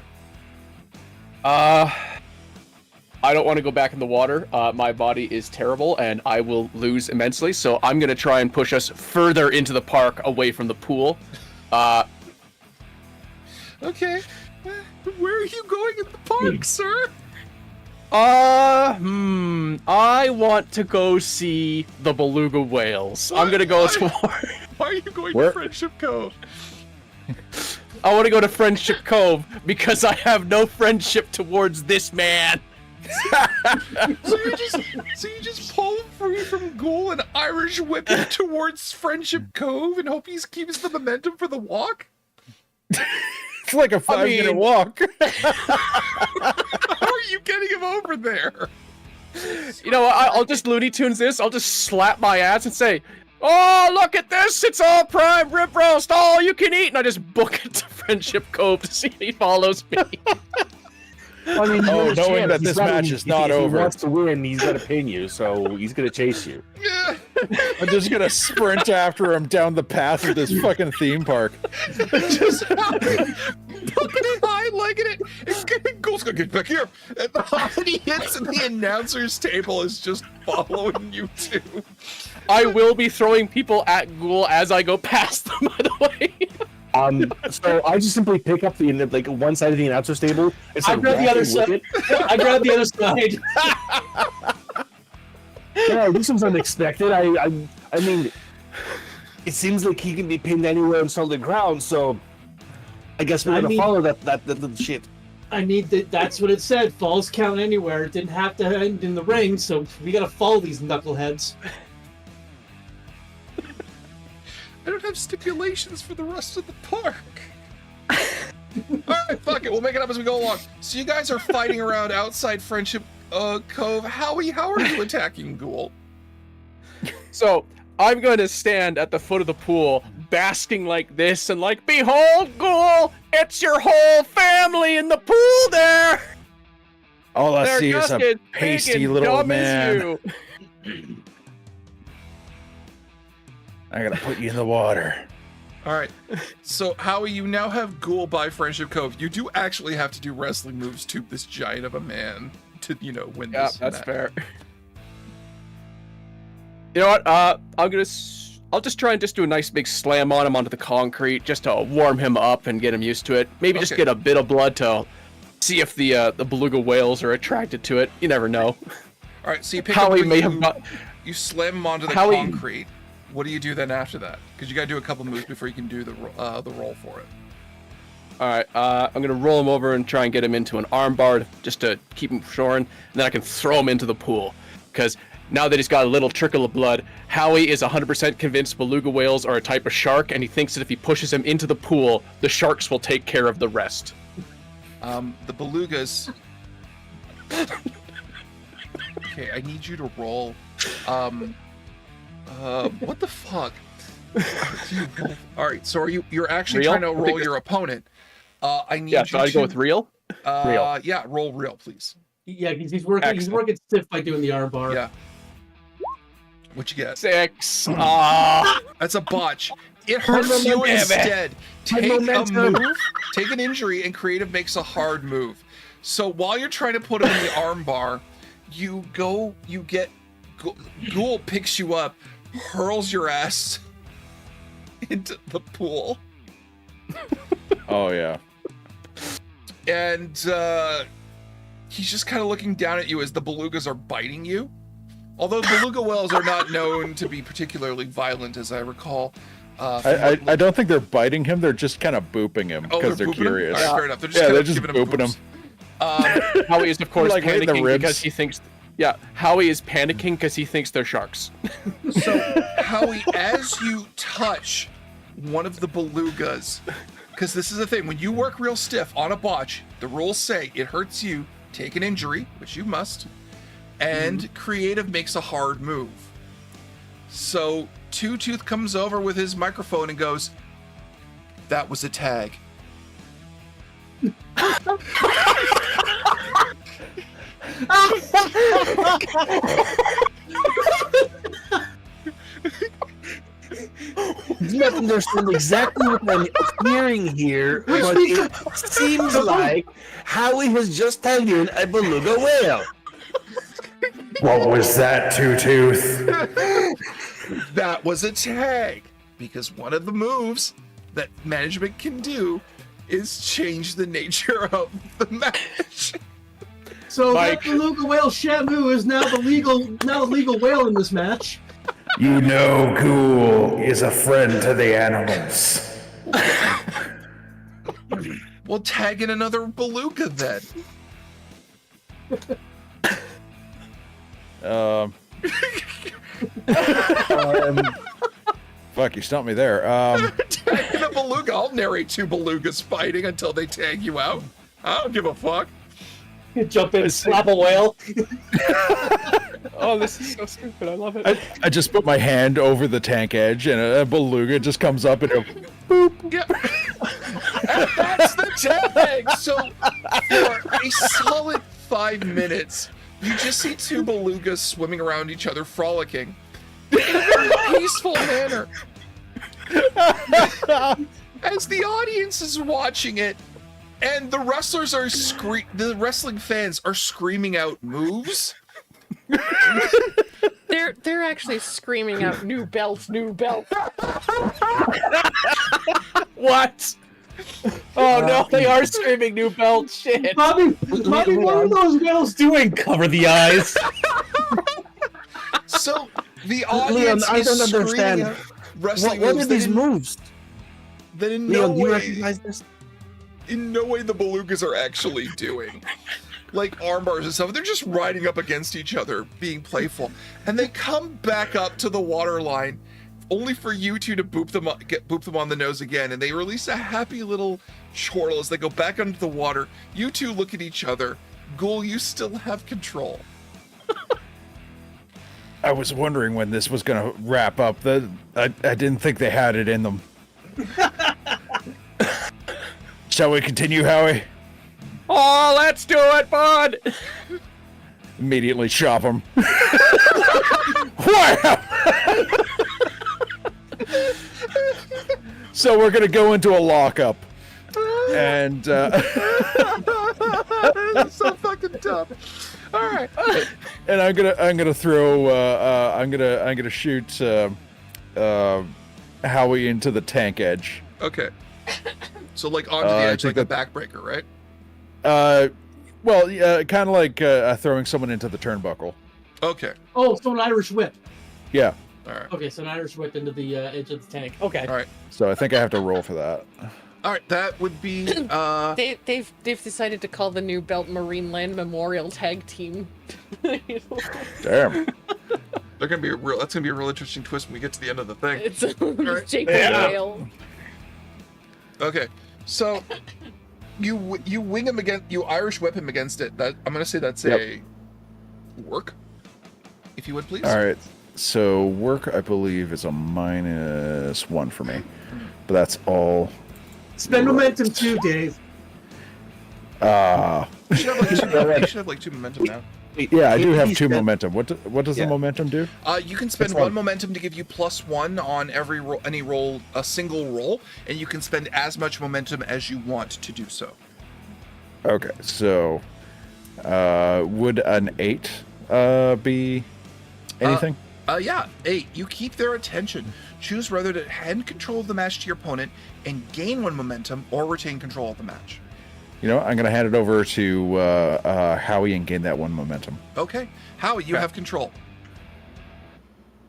I don't want to go back in the water. My body is terrible, and I will lose immensely. So I'm gonna try and push us further into the park, away from the pool. Okay. Where are you going in the park, sir? I want to go see the beluga whales. I'm gonna go toward. Why are you going to Friendship Cove? I want to go to Friendship Cove because I have no friendship towards this man. So you just pull him free from Ghoul and Irish whip him towards Friendship Cove and hope he keeps the momentum for the walk? It's like a 5-minute walk. How are you getting him over there? You know, I'll just Looney Tunes this. I'll just slap my ass and say, "Oh, look at this! It's all prime rib roast, all you can eat!" And I just book it to Friendship Cove to see if he follows me. I mean, knowing that this match is not over. If he wants to win, he's gonna pin you, so he's gonna chase you. I'm just gonna sprint after him down the path of this fucking theme park. Just booking it high, legging it. And Ghoul's gonna get back here. And the moment he hits the announcer's table is just following you too. I will be throwing people at Ghoul as I go past them, by the way. So I just simply pick up the one side of the announcer's table. I grab the other side. I grab the other side. No, this was unexpected. I mean, it seems like he can be pinned anywhere on solid ground. So I guess we're gonna follow that little shit. I mean, that's what it said. Falls count anywhere. It didn't have to end in the ring, so we gotta follow these knuckleheads. I don't have stipulations for the rest of the park. Alright, fuck it. We'll make it up as we go along. So you guys are fighting around outside Friendship Cove. Howie, how are you attacking Ghoul? So I'm going to stand at the foot of the pool, basking like this, and like, "Behold, Ghoul! It's your whole family in the pool there! All I They're see is just a as pasty big and little dumb as man. you." I gotta put you in the water. Alright, so Howie, you now have Ghoul by Friendship Cove. You do actually have to do wrestling moves to this giant of a man to, win Yeah, this that's match. fair. You know what? I'll just try and just do a nice big slam on him onto the concrete, just to warm him up and get him used to it. Maybe just Okay. get a bit of blood to see if the beluga whales are attracted to it. You never know. Alright, so you pick Howie up may have got. you slam him onto the Howie- concrete. What do you do then after that? Because you gotta do a couple moves before you can do the roll for it. All right, I'm gonna roll him over and try and get him into an armbar just to keep him shorn, and then I can throw him into the pool. Because now that he's got a little trickle of blood, Howie is 100% convinced beluga whales are a type of shark, and he thinks that if he pushes him into the pool, the sharks will take care of the rest. The belugas. Okay, I need you to roll. What the fuck? All right, so you're actually Real? trying to roll your opponent. I need Yeah, you should I go with real? Real. Yeah, roll real, please. Yeah, because he's working. He's working stiff by doing the arm bar. Yeah. What you get? 6. That's a botch. It hurts you instead. Take a move. Take an injury, and creative makes a hard move. So while you're trying to put him in the arm bar, you get Ghoul picks you up, hurls your ass into the pool. Oh yeah. And he's just kind of looking down at you as the belugas are biting you. Although beluga whales are not known to be particularly violent, as I recall. I don't think they're biting him. They're just kind of booping him because they're curious. All right, fair enough. They're just, They're just booping him. Howie is of course Like hitting the panicking ribs. because he thinks. Yeah, Howie is panicking because he thinks they're sharks. So, Howie, as you touch one of the belugas, because this is the thing, when you work real stiff on a botch, the rules say it hurts you, take an injury, which you must, and creative makes a hard move. So, Two Tooth comes over with his microphone and goes, "That was a tag." You have to understand exactly what I'm hearing here, but it seems like Howie has just tagged in a beluga whale. What was that, Two Tooth? That was a tag, because one of the moves that management can do is change the nature of the match. So Mike. that beluga whale Shamu is now the legal whale in this match. You know, Ghoul is a friend to the animals. We'll tag in another beluga then. Fuck, you stumped me there. Tagging a beluga. I'll narrate 2 belugas fighting until they tag you out. I don't give a fuck. You jump in and slap a whale. Oh, this is so stupid. I love it. I just put my hand over the tank edge, and a beluga just comes up and boop. Yeah. And that's the tag. So for a solid 5 minutes, you just see 2 belugas swimming around each other, frolicking in a very peaceful manner. As the audience is watching it, and the wrestlers are the wrestling fans are screaming out moves. They're actually screaming out new belts, new belts. What? Oh no, they are screaming new belt shit. Bobby, what are those whales doing? Cover the eyes. So the audience Leon, I don't is understand. screaming out wrestling What moves. are these moves? That in Leon, no do you way, recognize this? in no way the belugas are actually doing. Like arm bars and stuff. They're just riding up against each other, being playful. And they come back up to the water line, only for you 2 to boop them on the nose again. And they release a happy little chortle as they go back under the water. You 2 look at each other. Ghoul, you still have control. I was wondering when this was going to wrap up. I didn't think they had it in them. Shall we continue, Howie? Oh, let's do it, bud. Immediately chop him. Wow! So we're gonna go into a lockup, and That's so fucking dumb. All right. and I'm gonna throw I'm gonna shoot Howie into the tank edge. Okay. So like onto the edge, like a backbreaker, right? Well, kind of like throwing someone into the turnbuckle. Okay. Oh, so an Irish whip. Yeah. All right. Okay, so an Irish whip into the edge of the tank. Okay. All right. So I think I have to roll for that. All right. That would be. They've decided to call the new belt Marine Land Memorial Tag Team. Damn. They're gonna be that's gonna be a real interesting twist when we get to the end of the thing. It's right. Jake Whale. Okay. So you wing him against, you Irish whip him against it. That I'm gonna say that's a work, if you would please. All right. So work, I believe, is a -1 for me, but that's all. Spend momentum too, Dave. You should have like 2 momentum now. Yeah, I do have 2 momentum. What does the momentum do? You can spend 1 momentum to give you +1 on every roll, any roll, a single roll, and you can spend as much momentum as you want to do so. Okay, so would an 8 be anything? Yeah, 8. You keep their attention. Choose whether to hand control of the match to your opponent and gain 1 momentum, or retain control of the match. You know, I'm gonna hand it over to Howie and gain that 1 momentum. Okay, Howie, you have control.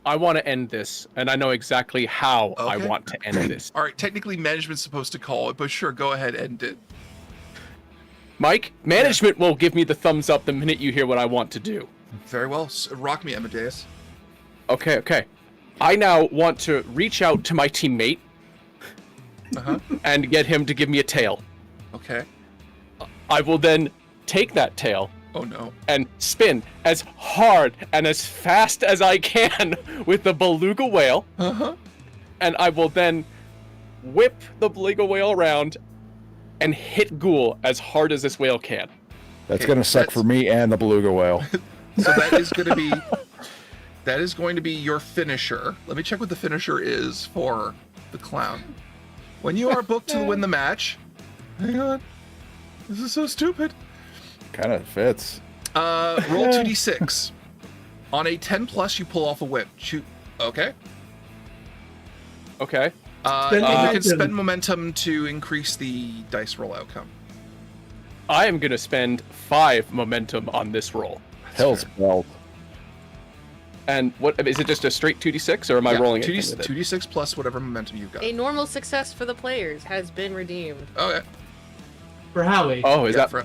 I want to end this, and I know exactly how I Okay. want to end this. All right, technically management's supposed to call it, but sure, go ahead and end it. Mike, management will give me the thumbs up the minute you hear what I want to do. Very well. Rock me, Amadeus. Okay. I now want to reach out to my teammate and get him to give me a tail. Okay. I will then take that tail. Oh no. And spin as hard and as fast as I can with the beluga whale. And I will then whip the beluga whale around and hit Ghoul as hard as this whale can. That's gonna suck for me and the beluga whale. So that is going to be your finisher. Let me check what the finisher is for the clown. When you are booked to win the match. Hang on. This is so stupid. Kind of fits. Roll 2d6. On a 10+, you pull off a whip. Shoot. Okay. Okay. You can spend momentum to increase the dice roll outcome. I am going to spend 5 momentum on this roll. Hell's belt. And what is it? Just a straight 2d6, or am I rolling 2d6 plus whatever momentum you've got. A normal success for the players has been redeemed. Okay. For Howie. Oh, is that for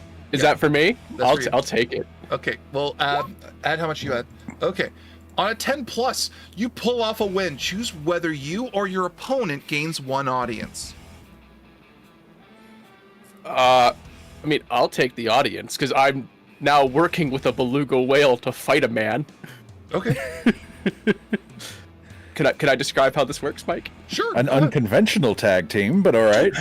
me? That's for you. I'll take it. Okay. Well, add how much you had. Okay. On a 10 plus, you pull off a win. Choose whether you or your opponent gains 1 audience. I mean, I'll take the audience because I'm now working with a beluga whale to fight a man. Okay. Can I describe how this works, Mike? Sure. An unconventional tag team, but all right.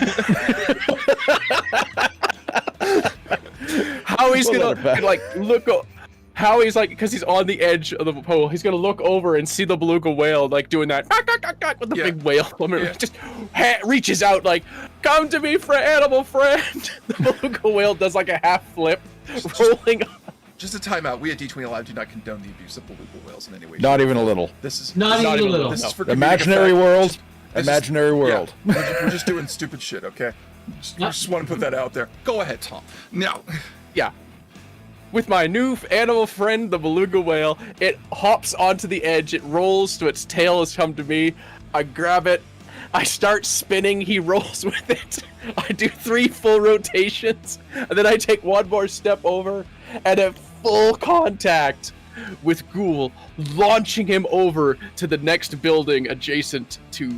Howie's gonna like look. Howie's like, because he's on the edge of the pole, he's gonna look over and see the beluga whale like doing that with the big whale. Just reaches out like, "Come to me, animal friend." The beluga whale does like a half flip, rolling. Just a timeout. We at D20 Live do not condone the abuse of beluga whales in any way. Not even a little. This is not even a little. This is for imaginary world. Imaginary world. Yeah, we're just doing stupid shit, okay? Just want to put that out there. Go ahead, Tom. Now, yeah. With my new animal friend, the beluga whale, it hops onto the edge, it rolls to its tail has come to me. I grab it, I start spinning, he rolls with it. I do 3 full rotations, and then I take 1 more step over, and at full contact with Ghoul, launching him over to the next building adjacent to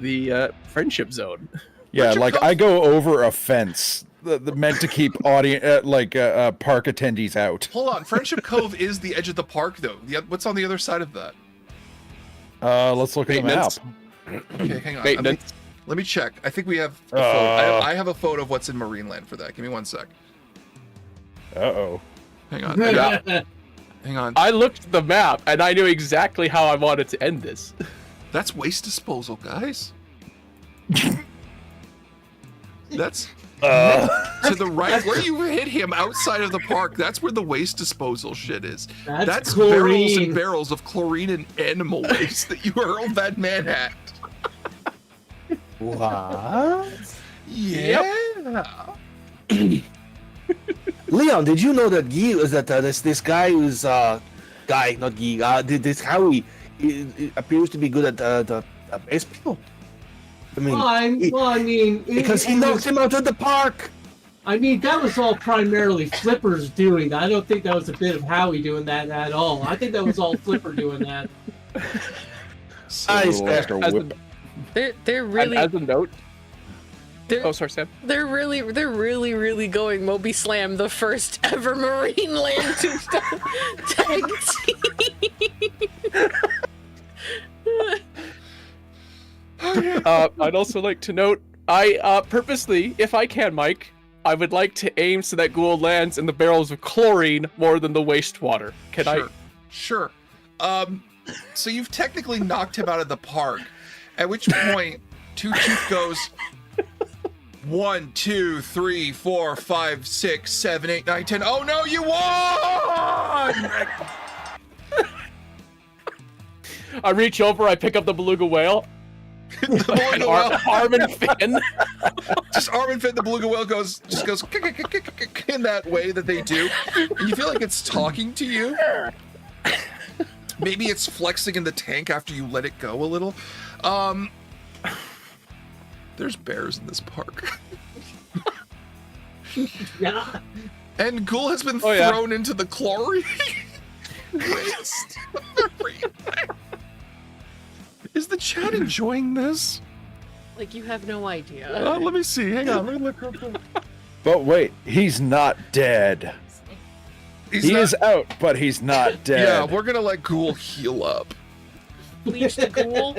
the friendship zone. Yeah, like I go over a fence. Meant to keep audience park attendees out. Hold on, Friendship Cove is the edge of the park, though. What's on the other side of that? Let's look at the map. Okay, hang on. Let me check. I think we have. A photo. I have a photo of what's in Marineland for that. Give me 1 sec. Uh-oh. Hang on. Hang on. I looked at the map and I knew exactly how I wanted to end this. That's waste disposal, guys. That's. To the right, where you hit him outside of the park, that's where the waste disposal shit is. That's barrels and barrels of chlorine and animal waste that you hurled that man at. What? Yeah. Leon, did you know that Guy is that this guy who's not Guy, this Howie appears to be good at the baseball? I mean, because he knocked him out of the park. I mean, that was all primarily Flipper's doing. I don't think that was a bit of Howie doing that at all. I think that was all Flipper doing that. They're really. As a note. Oh, sorry, Sam. They're really going Moby Slam, the first ever Marineland tag team. I'd also like to note, I purposely, if I can, Mike, I would like to aim so that Ghoul lands in the barrels of chlorine more than the wastewater. Can I? Sure. So you've technically knocked him out of the park, at which point Two Tooth goes 1, 2, 3, 4, 5, 6, 7, 8, 9, 10. Oh no, you won! I reach over, I pick up the beluga whale. Arm and fin. Just arm and fin. The beluga whale goes in that way that they do, and you feel like it's talking to you. Maybe it's flexing in the tank after you let it go a little. There's bears in this park. Yeah. And Ghoul has been thrown into the chlorine waste. Is the chat enjoying this? Like, you have no idea. Let me see. Hang on. Let me look real quick. But wait, he's not dead. He is out, but he's not dead. Yeah, we're gonna let Ghoul heal up. Bleach the Ghoul.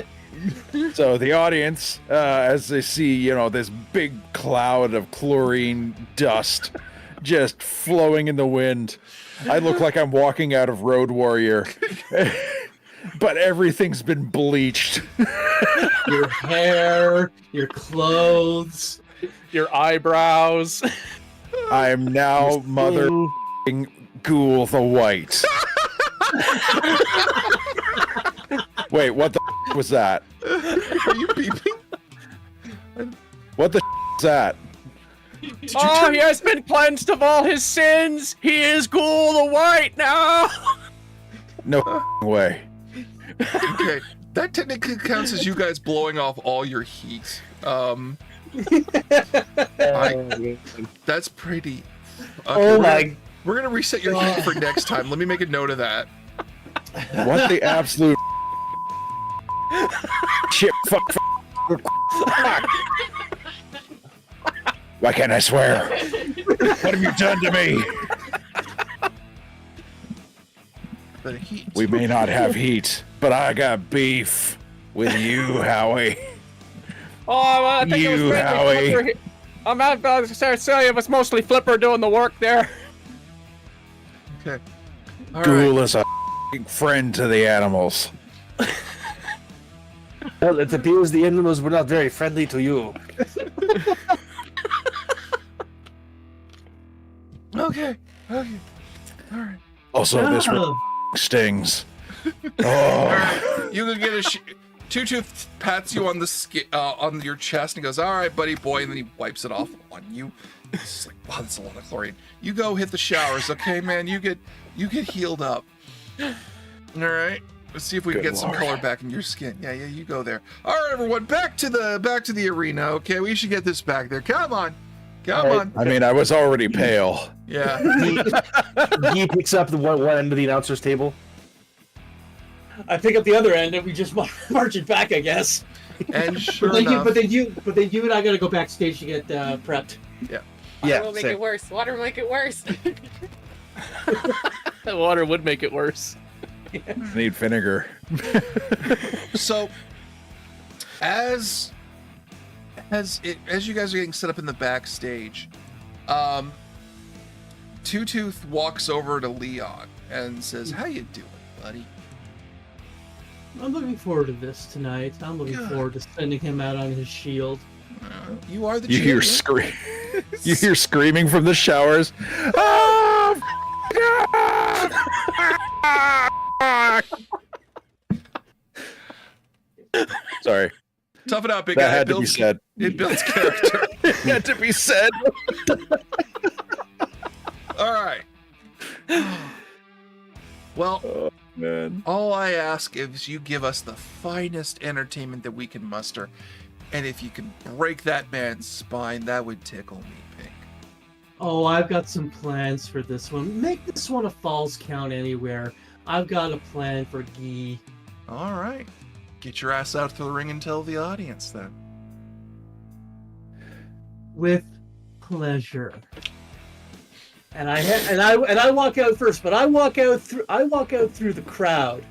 So the audience, as they see, this big cloud of chlorine dust just flowing in the wind, I look like I'm walking out of Road Warrior. But everything's been bleached. Your hair, your clothes, your eyebrows. I am now Mother Ghoul the White. Wait, what the was that? Are you beeping? What the is that? He has been cleansed of all his sins. He is Ghoul the White now. No way. Okay, that technically counts as you guys blowing off all your heat. That's pretty. Okay, we're gonna reset your heat for next time. Let me make a note of that. What the absolute shit? Fuck. Why can't I swear? What have you done to me? We may not have heat, but I got beef with you, Howie. Oh, I think it was You, mainly Howie. Flipper. I'm not about to say it was mostly Flipper doing the work there. Okay. Ghoul is a friend to the animals. Well, it appears the animals were not very friendly to you. Okay. All right. Also, this stings. Oh. You can get a Two-Tooth pats you on the on your chest and goes, "All right, buddy boy," and then he wipes it off on you. It's just like, wow, that's a lot of chlorine. You go hit the showers, okay, man? You get healed up. All right. Let's see if we can get some color back in your skin. Yeah, you go there. All right, everyone, back to the arena. Okay, we should get this back there. Come on. I mean, I was already pale. Yeah. He picks up the one end of the announcer's table. I pick up the other end and we just march it back, I guess. And sure enough, enough, but then you and I gotta go backstage to get prepped. Yeah. Water will make it worse. Water will make it worse. Water would make it worse. Need vinegar. So, as you guys are getting set up in the backstage, Two-Tooth walks over to Leon and says, "How you doing, buddy?" I'm looking forward to this tonight. I'm looking forward to sending him out on his shield. You are the You hear You hear screaming from the showers. Oh, God! Sorry. Tough it out, big that guy. Had to be said. It builds character. It had to be said. All right. Well, man. All I ask is you give us the finest entertainment that we can muster. And if you can break that man's spine, that would tickle me pink. Oh, I've got some plans for this one. Make this one a falls count anywhere. I've got a plan for Guy. All right. Get your ass out to the ring and tell the audience then. With pleasure. And I walk out first, but I walk out through the crowd.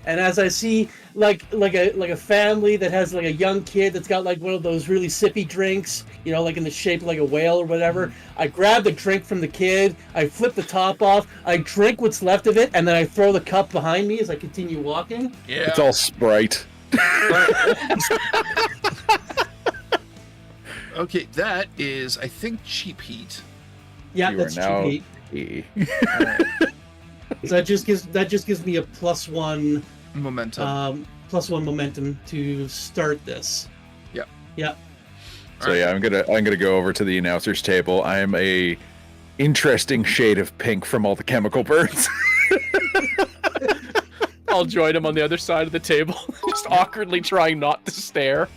And as I see like a family that has like a young kid that's got like one of those really sippy drinks, you know, like in the shape like a whale or whatever, I grab the drink from the kid, I flip the top off, I drink what's left of it, and then I throw the cup behind me as I continue walking. Yeah. It's all Sprite. Okay, that is, I think, Cheap Heat. Yeah, You that's are now Cheap Heat. So that just gives me a +1 momentum. +1 momentum to start this. Yep. Yep. So yeah, I'm gonna go over to the announcer's table. I am a interesting shade of pink from all the chemical burns. I'll join him on the other side of the table, just awkwardly trying not to stare.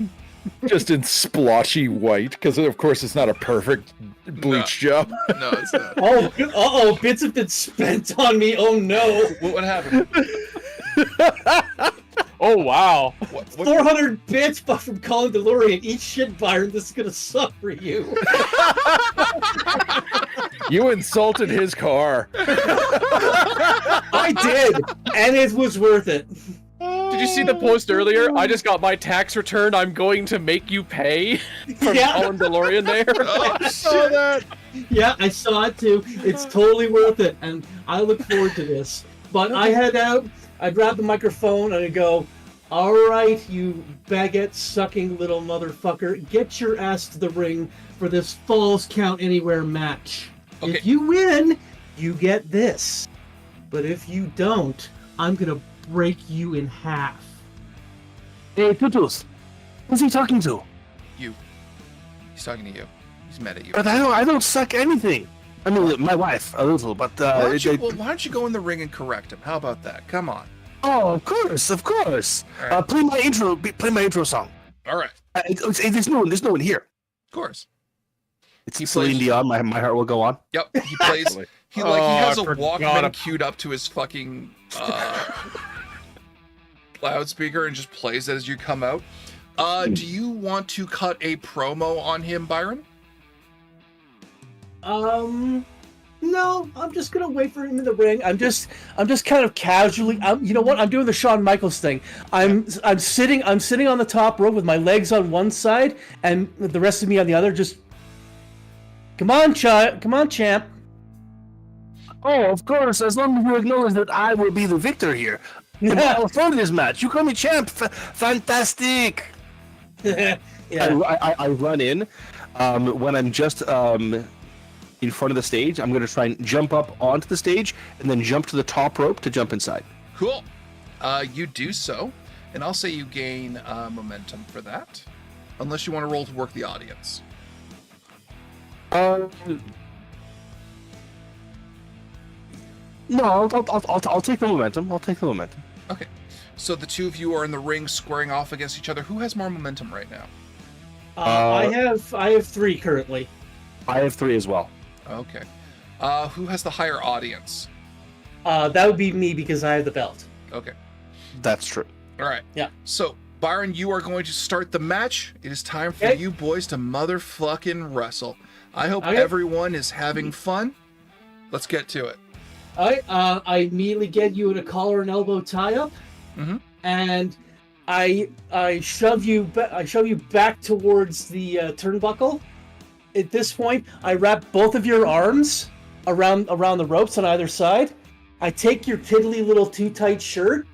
Just in splotchy white, because of course it's not a perfect bleach job. No, it's not. Oh, bits have been spent on me. Oh no. What happened? Oh wow. 400 bits from Colin DeLorean. Eat shit, Byron. This is gonna suck for you. You insulted his car. I did, and it was worth it. Did you see the post earlier? I just got my tax return. I'm going to make you pay. From Colin DeLorean there. I saw that. Yeah, I saw it too. It's totally worth it, and I look forward to this. But I head out, I grab the microphone, and I go, "All right, you baguette-sucking little motherfucker, get your ass to the ring for this Falls Count Anywhere match. Okay. If you win, you get this. But if you don't, I'm gonna break you in half." Hey, Tutus, who's he talking to? You. He's talking to you. He's mad at you. But I don't suck anything. I mean, my wife a little, but why don't you go in the ring and correct him? How about that? Come on. Oh, of course. All right. Play my intro song. All right. There's no one here. Of course. It's Celine Dion. My heart will go on. Yep. He plays. He has a Walkman queued up to his fucking loudspeaker and just plays it as you come out. Do you want to cut a promo on him, Byron? No, I'm just gonna wait for him in the ring. I'm just kind of casually. You know what? I'm doing the Shawn Michaels thing. I'm sitting on the top rope with my legs on one side and the rest of me on the other. Just come on, champ. Oh, of course. As long as you acknowledge that I will be the victor here. I'll throw this match. You call me champ. Fantastic. Yeah. I run in. When I'm just in front of the stage, I'm going to try and jump up onto the stage and then jump to the top rope to jump inside. Cool. You do so, and I'll say you gain momentum for that, unless you want to roll to work the audience. No, I'll take the momentum. I'll take the momentum. Okay. So the two of you are in the ring squaring off against each other. Who has more momentum right now? I have 3 currently. I have 3 as well. Okay. Who has the higher audience? That would be me because I have the belt. Okay. That's true. All right. Yeah. So, Byron, you are going to start the match. It is time for you boys to motherfucking wrestle. I hope everyone is having fun. Let's get to it. All right. I immediately get you in a collar and elbow tie-up, and I shove you back towards the turnbuckle. At this point, I wrap both of your arms around the ropes on either side. I take your piddly little too-tight shirt,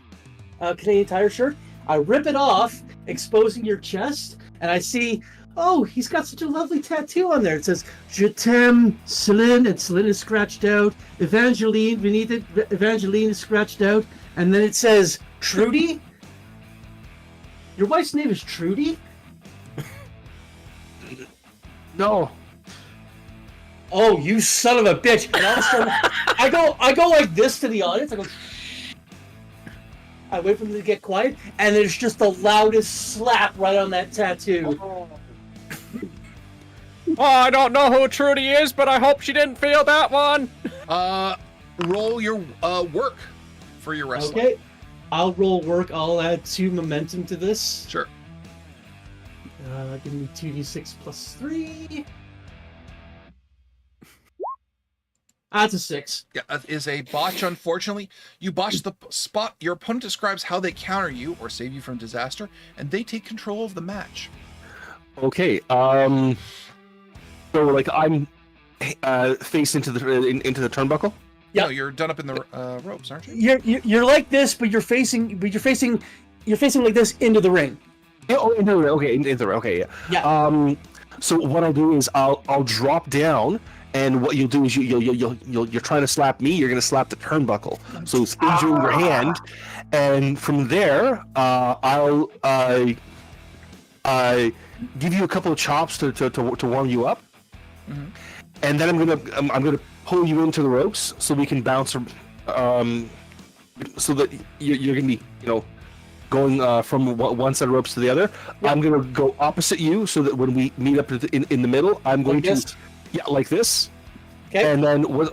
Canadian Tire shirt. I rip it off, exposing your chest, and I see, oh, he's got such a lovely tattoo on there. It says, Je t'aime, Céline, and Céline is scratched out. Evangeline, beneath it, Evangeline is scratched out. And then it says, Trudy? Your wife's name is Trudy? No. Oh, you son of a bitch! And all of a sudden, I go like this to the audience. I go. I wait for them to get quiet, and there's just the loudest slap right on that tattoo. Oh, I don't know who Trudy is, but I hope she didn't feel that one. Roll your work for your wrestling. Okay, I'll roll work. I'll add 2 momentum to this. Sure. Give me 2d6 plus 3. That's a 6. Yeah, that is a botch, unfortunately. You botched the spot. Your opponent describes how they counter you or save you from disaster, and they take control of the match. Okay. So like I'm face into the turnbuckle. Yeah. No, you're done up in the ropes, aren't you? You're like this, but you're facing like this into the ring. Oh, into the ring. Okay, into the ring. Okay, yeah. Yeah. So what I'll do is I'll drop down, and what you'll do is you're trying to slap me. You're gonna slap the turnbuckle. So it's injuring your hand, and from there I'll give you a couple of chops to warm you up, and then I'm gonna pull you into the ropes so we can bounce, so that you're gonna be going from one side of ropes to the other. Yep. I'm gonna go opposite you so that when we meet up in the middle, I'm going to like this. Okay. And then what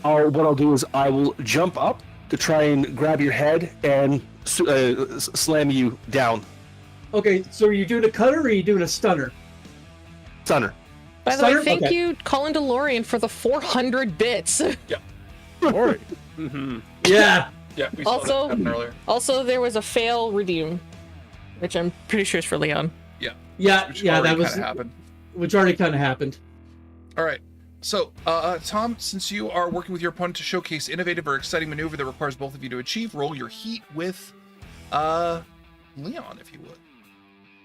I'll do is I will jump up to try and grab your head and slam you down. Okay, so are you doing a cutter or are you doing a stunner? Stunner. By the way, thank you, Colin DeLorean, for the 400 bits. Yeah. Sorry. Yeah. Yeah. We saw that happen earlier. Also, there was a fail redeem, which I'm pretty sure is for Leon. Yeah. Yeah. Which that was happened. Which already kind of happened. All right. So, Tom, since you are working with your opponent to showcase innovative or exciting maneuver that requires both of you to achieve, roll your heat with Leon, if you would.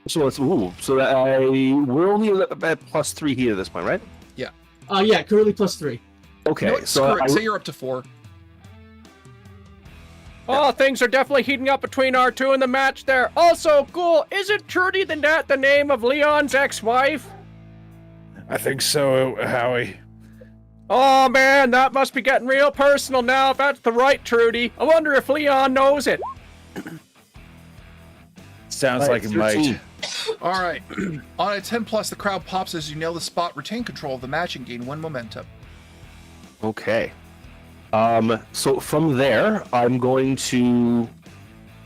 So we're only at +3 heat at this point, right? Yeah. Yeah, currently +3. Okay, you know so say you're up to 4. Oh, things are definitely heating up between our two in the match there. Also, cool, isn't Trudy the name of Leon's ex-wife? I think so, Howie. Oh man, that must be getting real personal now if that's the right Trudy. I wonder if Leon knows it. Sounds like it might. All right. On a 10+, the crowd pops as you nail the spot, retain control of the match, and gain 1 momentum. Okay. So from there, I'm going to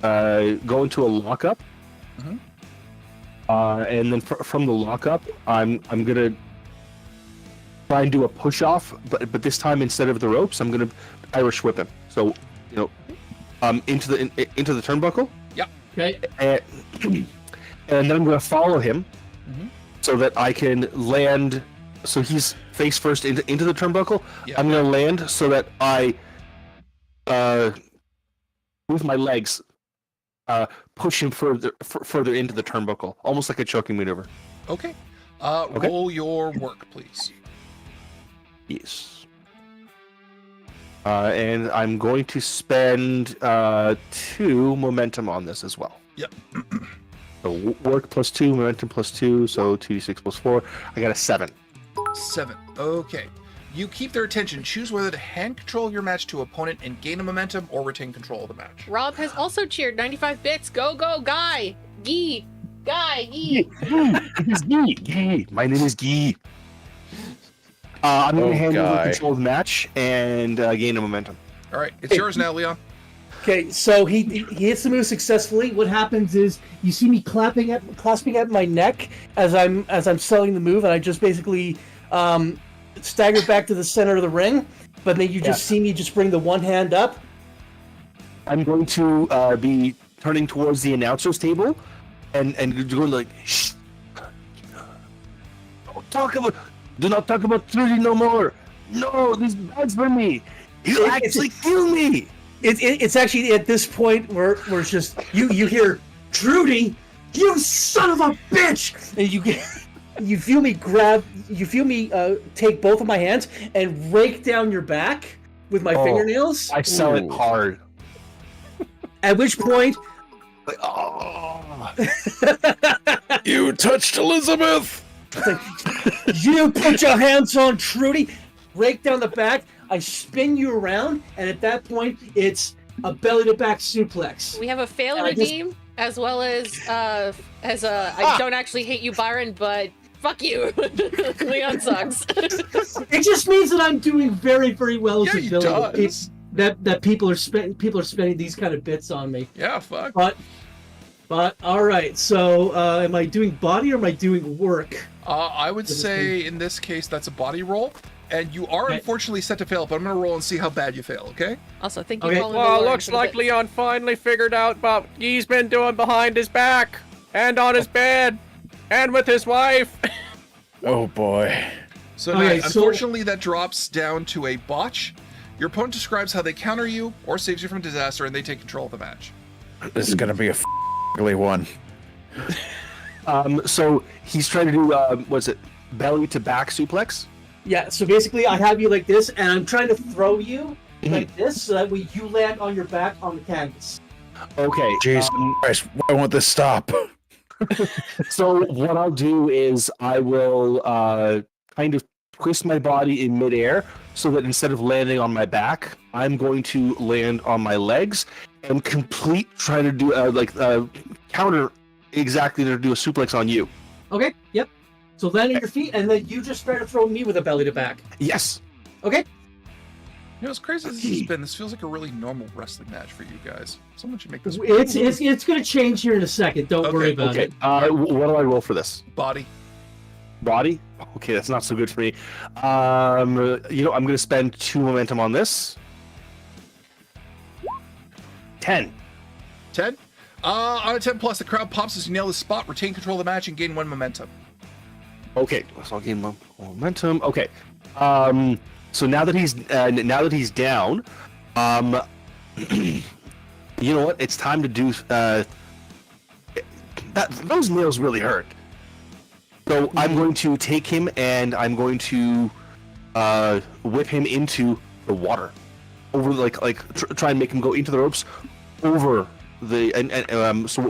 go into a lockup. Mhm. And then from the lockup, I'm gonna try and do a push off, but this time instead of the ropes, I'm gonna Irish whip him. So into the turnbuckle. Yeah. Okay. And then I'm gonna follow him, so that I can land. So he's face first into the turnbuckle. Yeah. I'm gonna land so that I, with my legs, push him further into the turnbuckle, almost like a choking maneuver. Okay. Roll your work, please. Yes. And I'm going to spend 2 momentum on this as well. Yep. So work plus 2, momentum plus 2, so 2d6 plus 4. I got a 7. 7. Okay. You keep their attention. Choose whether to hand control your match to opponent and gain a momentum, or retain control of the match. Rob has also cheered 95 bits. Go, go, Guy! Gee! Guy! Gee! It's Gee! My name is Gee. I'm going to hand over control of the match and gain a momentum. All right. It's yours now, Leon. Okay, so he hits the move successfully. What happens is you see me clasping at my neck as I'm selling the move, and I just basically stagger back to the center of the ring. But then you just see me just bring the one hand up. I'm going to be turning towards the announcer's table, and going like, shh. Do not talk about Trudy no more. No, this is bad for me. He'll actually kill me. It's actually at this point where it's just you hear Trudy, you son of a bitch, and you feel me take both of my hands and rake down your back with my fingernails. I sell it hard. At which point, like, oh. You touched Elizabeth. You put your hands on Trudy, rake down the back. I spin you around, and at that point, it's a belly-to-back suplex. We have a fail redeem, as well as I don't actually hate you, Byron, but fuck you. Leon sucks. It just means that I'm doing very, very well as a villain. Does. That people are spending these kind of bits on me. Yeah, fuck. But all right. So am I doing body or am I doing work? I would say in this case that's a body roll. And you are unfortunately set to fail, but I'm going to roll and see how bad you fail, okay? Also, thank you, Well, looks like Leon finally figured out what he's been doing behind his back, and on his bed, and with his wife. Oh, boy. So, unfortunately, that drops down to a botch. Your opponent describes how they counter you or saves you from disaster, and they take control of the match. This is going to be a ugly one. So he's trying to do, belly to back suplex? Yeah, so basically I have you like this, and I'm trying to throw you like this, so that way you land on your back on the canvas. Okay. Jesus Christ, why won't this stop? So what I'll do is I will kind of twist my body in midair, so that instead of landing on my back, I'm going to land on my legs and try to do counter exactly to do a suplex on you. Okay, yep. So land on your feet, and then you just try to throw me with a belly to back. Yes. Okay. You know, as crazy as this has been, this feels like a really normal wrestling match for you guys. Someone should make this. It's going to change here in a second. Don't worry about it. What do I roll for this? Body. Body? Okay, that's not so good for me. I'm going to spend 2 momentum on this. 10. 10? On a 10 plus, the crowd pops as you nail the spot, retain control of the match, and gain 1 momentum. Okay, so I'll gain momentum. Okay, so now that he's down, you know what? It's time to do. Those nails really hurt. So I'm going to take him and I'm going to whip him into the water, over try and make him go into the ropes, over the so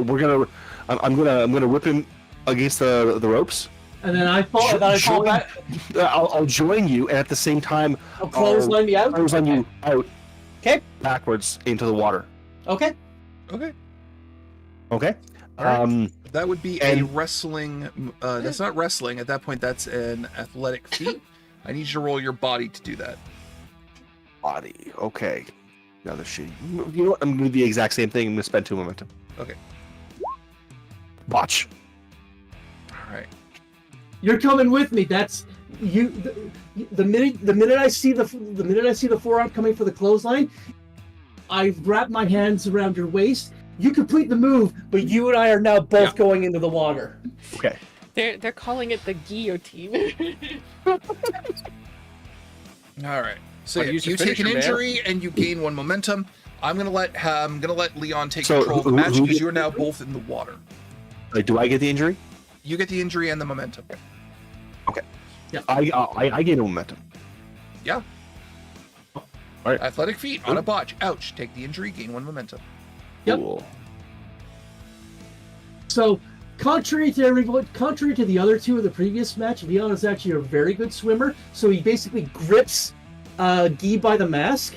I'm gonna whip him against the ropes. And then I fall back. I'll join you, and at the same time, I'll clothesline me out. Clothesline you out. Okay. Backwards into the water. Okay. Okay. Okay. Right. That would be a wrestling. That's not wrestling. At that point, that's an athletic feat. I need you to roll your body to do that. Body. Okay. Another shitty. You know what? I'm gonna do the exact same thing. I'm gonna spend 2 momentum. Okay. Watch. All right. You're coming with me. That's you. The minute I see the forearm coming for the clothesline, I wrap my hands around your waist. You complete the move, but you and I are now both going into the water. Okay. They're calling it the guillotine. All right. So What, yeah, use your you take an finisher, man? injury and you gain 1 momentum. I'm gonna let Leon take control of the match because you're now both in the water. Like, do I get the injury? You get the injury and the momentum. Okay. Yeah. I gain a momentum. Yeah. All right. Athletic feat on a botch. Ouch. Take the injury, gain 1 momentum. Yep. Cool. So, contrary to the other two of the previous match, Leon is actually a very good swimmer. So he basically grips Guy by the mask,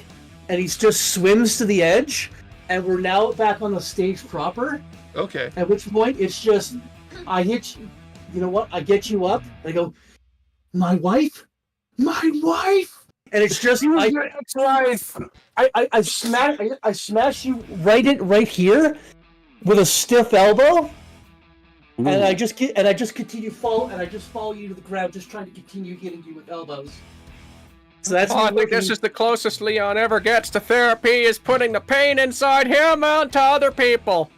and he just swims to the edge, and we're now back on the stage proper. Okay. At which point it's just, I hit you. You know what? I get you up. I go, my wife, and it's just I smash you right here with a stiff elbow. Ooh. And I just continue follow you to the ground, just trying to continue hitting you with elbows. So that's I think this is the closest Leon ever gets to therapy, is putting the pain inside him out to other people.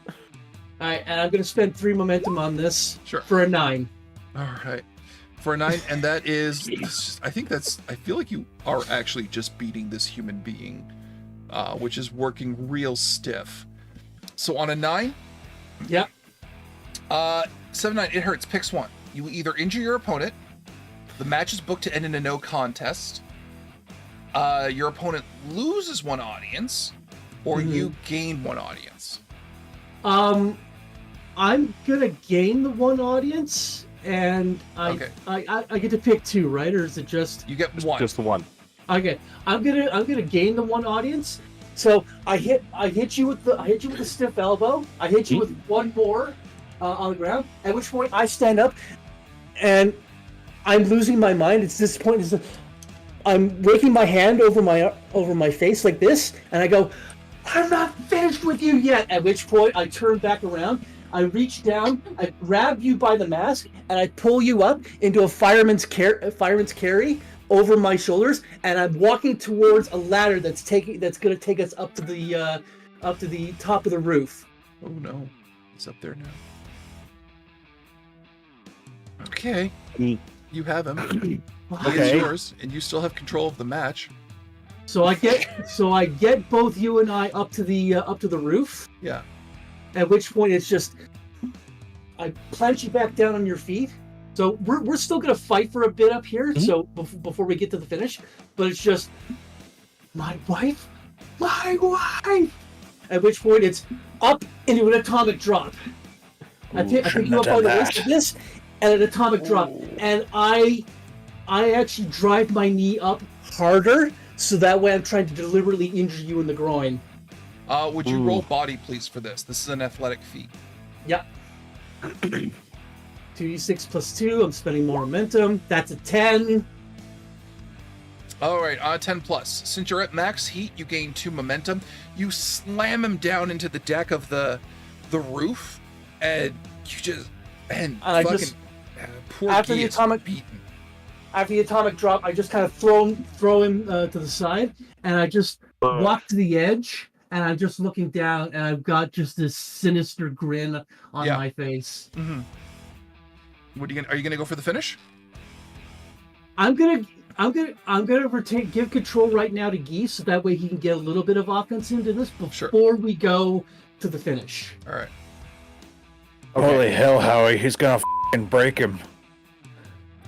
Alright, and I'm gonna spend 3 momentum on this. Sure. For a 9. All right. For a 9, and that is, I feel like you are actually just beating this human being, which is working real stiff. So on a 9? Yeah. 7-9, it hurts. Picks one. You will either injure your opponent, the match is booked to end in a no contest, your opponent loses 1 audience, or you gain 1 audience. I'm gonna gain the 1 audience, and I get to pick 2, right? Or is it just you get 1? Just the 1. Okay, I'm gonna gain the 1 audience. So I hit you with the stiff elbow. I hit you with 1 more on the ground. At which point I stand up, and I'm losing my mind. It's this point. I'm raking my hand over my face like this, and I go, "I'm not finished with you yet." At which point I turn back around. I reach down, I grab you by the mask, and I pull you up into a fireman's carry over my shoulders, and I'm walking towards a ladder that's going to take us up to the top of the roof. Oh no, it's up there now. Okay, you have him. Okay. It's yours, and you still have control of the match. So I get both you and I up to the roof. Yeah. At which point it's just, I plant you back down on your feet. So we're still gonna fight for a bit up here. So before we get to the finish, but it's just my wife. At which point it's up into an atomic drop. I pick you up by the waist like this, and an atomic drop, and I actually drive my knee up harder, so that way I'm trying to deliberately injure you in the groin. Would you roll body, please, for this? This is an athletic feat. Yep. 2d6 plus 2. I'm spending more momentum. That's a 10. All right, 10 plus. Since you're at max heat, you gain 2 momentum. You slam him down into the deck of the roof, and you just poor after Guy the is atomic beaten. After the atomic drop, I just kind of throw him to the side, and I just walk to the edge, and I'm just looking down, and I've got just this sinister grin on my face. Mm-hmm. Are you gonna go for the finish? I'm gonna give control right now to Geese, so that way he can get a little bit of offense into this before we go to the finish. All right. Holy hell, Howie! He's gonna break him.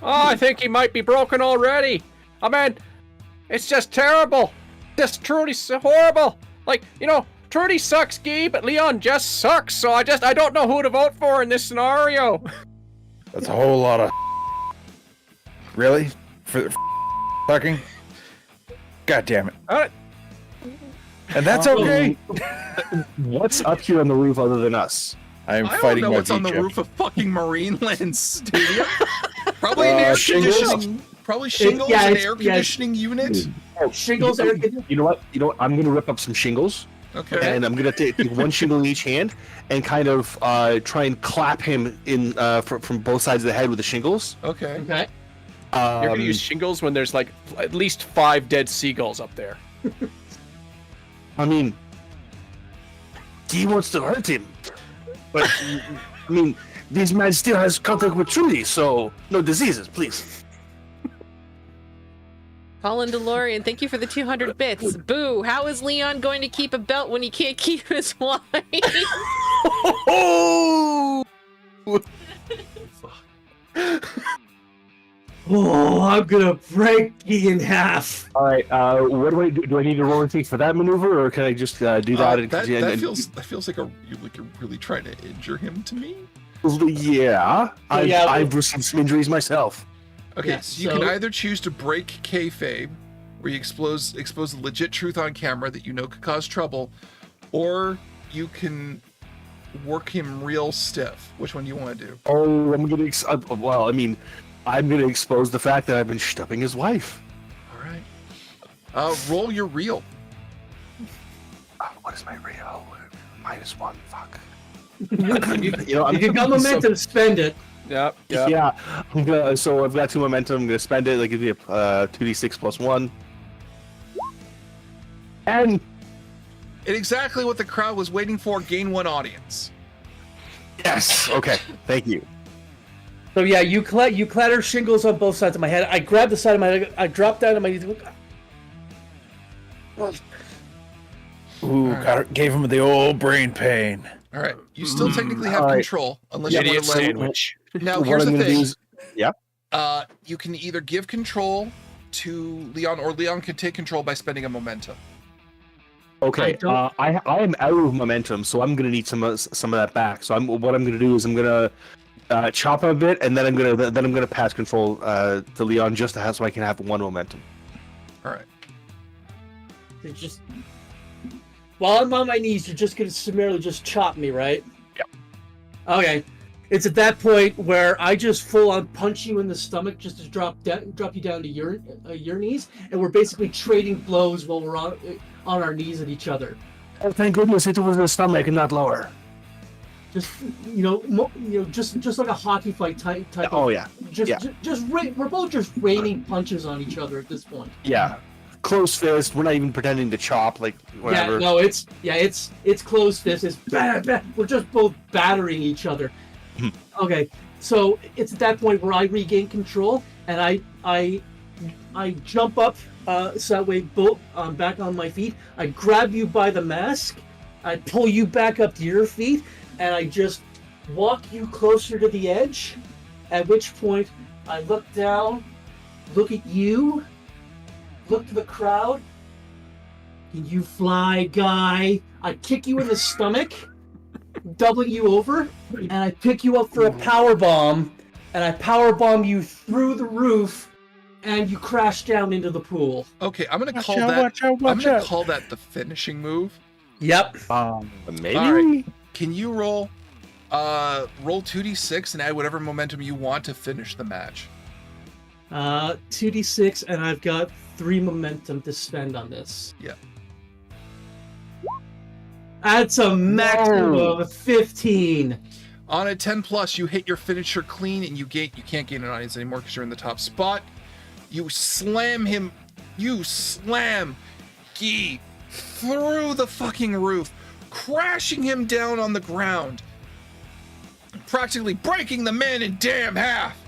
Oh, I think he might be broken already. I mean, it's just terrible. Just truly horrible. Like, Trudy sucks, Guy, but Leon just sucks. So I don't know who to vote for in this scenario. That's a whole lot of really for fucking. God damn it! And that's okay. What's up here on the roof other than us? I'm I fighting don't know my what's on the V-chip. roof of fucking Marineland Stadium. Probably an air shingles? conditioning. Probably shingles and air conditioning unit. shingles. You know what? I'm gonna rip up some shingles. Okay. And I'm gonna take one shingle in each hand and kind of try and clap him in from both sides of the head with the shingles. Okay. Okay. You're gonna use shingles when there's like at least 5 dead seagulls up there. I mean, he wants to hurt him, but I mean, this man still has contact with Trudy, so no diseases, please. Colin DeLorean, thank you for the 200 bits. Boo, how is Leon going to keep a belt when he can't keep his wife? Oh! Oh, I'm gonna break you in half. All right, what do I do? Do I need to roll anything for that maneuver, or can I just do that? That feels like you're really trying to injure him to me. Yeah, I've received some injuries myself. Okay, Yeah, so you can either choose to break kayfabe, where you expose the legit truth on camera that you know could cause trouble, or you can work him real stiff. Which one do you want to do? Oh, I'm gonna expose the fact that I've been stuffing his wife. All right. Roll your real. What is my real? -1. Fuck. You got momentum, spend it. Yep. Yeah. So I've got 2 momentum. I'm gonna spend it. That gives me a 2d6 + 1. And Exactly what the crowd was waiting for. Gain 1 audience. yes. Okay. Thank you. So yeah, you clatter shingles on both sides of my head. I grab the side of my head. I drop down to my knees. Ooh, gave him the old brain pain. All right. You still technically have control, unless you want Idiot to let sandwich. Now, here's the thing. Yeah. You can either give control to Leon, or Leon can take control by spending a momentum. Okay. I am out of momentum, so I'm gonna need some of that back. So what I'm gonna do is I'm gonna chop him a bit, and then I'm gonna pass control to Leon just to have so I can have 1 momentum. All right. Just while I'm on my knees, you're just gonna summarily just chop me, right? Yep. Okay. It's at that point where I just full on punch you in the stomach just to drop you down to your knees, and we're basically trading blows while we're on our knees at each other. Oh, thank goodness it was the stomach and not lower. Just just like a hockey fight type. Oh yeah. We're both just raining punches on each other at this point. Yeah. Close fist. We're not even pretending to chop, like whatever. Yeah, no, it's close fist. It's bad. We're just both battering each other. Okay, so it's at that point where I regain control and I jump up so that way both back on my feet. I grab you by the mask. I pull you back up to your feet, and I just walk you closer to the edge. At which point I look down, look at you. Look to the crowd. Can you fly, guy? I kick you in the stomach, doubling you over, and I pick you up for a power bomb, and I power bomb you through the roof, and you crash down into the pool. Okay, I'm gonna call that. Call that the finishing move. Yep. Maybe. All right. Can you roll 2d6 and add whatever momentum you want to finish the match? 2d6, and I've got 3 momentum to spend on this. Yeah. That's a maximum of 15. On a 10+, you hit your finisher clean, and you can't gain an audience anymore because you're in the top spot. You slam him. You slam Guy through the fucking roof, crashing him down on the ground, practically breaking the man in damn half.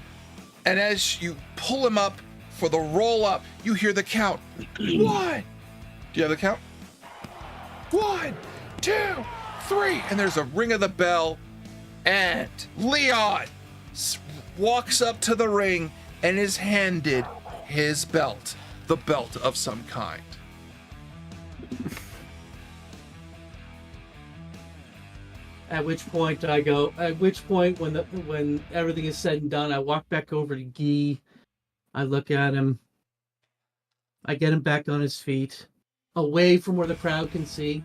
And as you pull him up for the roll up, you hear the count. 1. Do you have the count? 1, 2, 3. And there's a ring of the bell. And Leon walks up to the ring and is handed his belt. The belt of some kind. At which point when everything is said and done, I walk back over to Guy. I look at him. I get him back on his feet, away from where the crowd can see.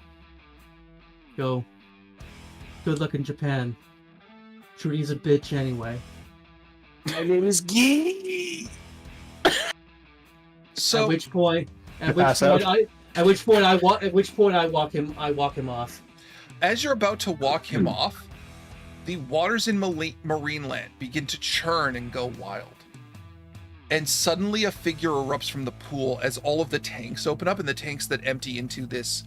Go. Good luck in Japan. Trudy's a bitch anyway. My name is Guy. So, at which point At which point I walk him off. As you're about to walk him off, the waters in Marineland begin to churn and go wild. And suddenly a figure erupts from the pool as all of the tanks open up, and the tanks that empty into this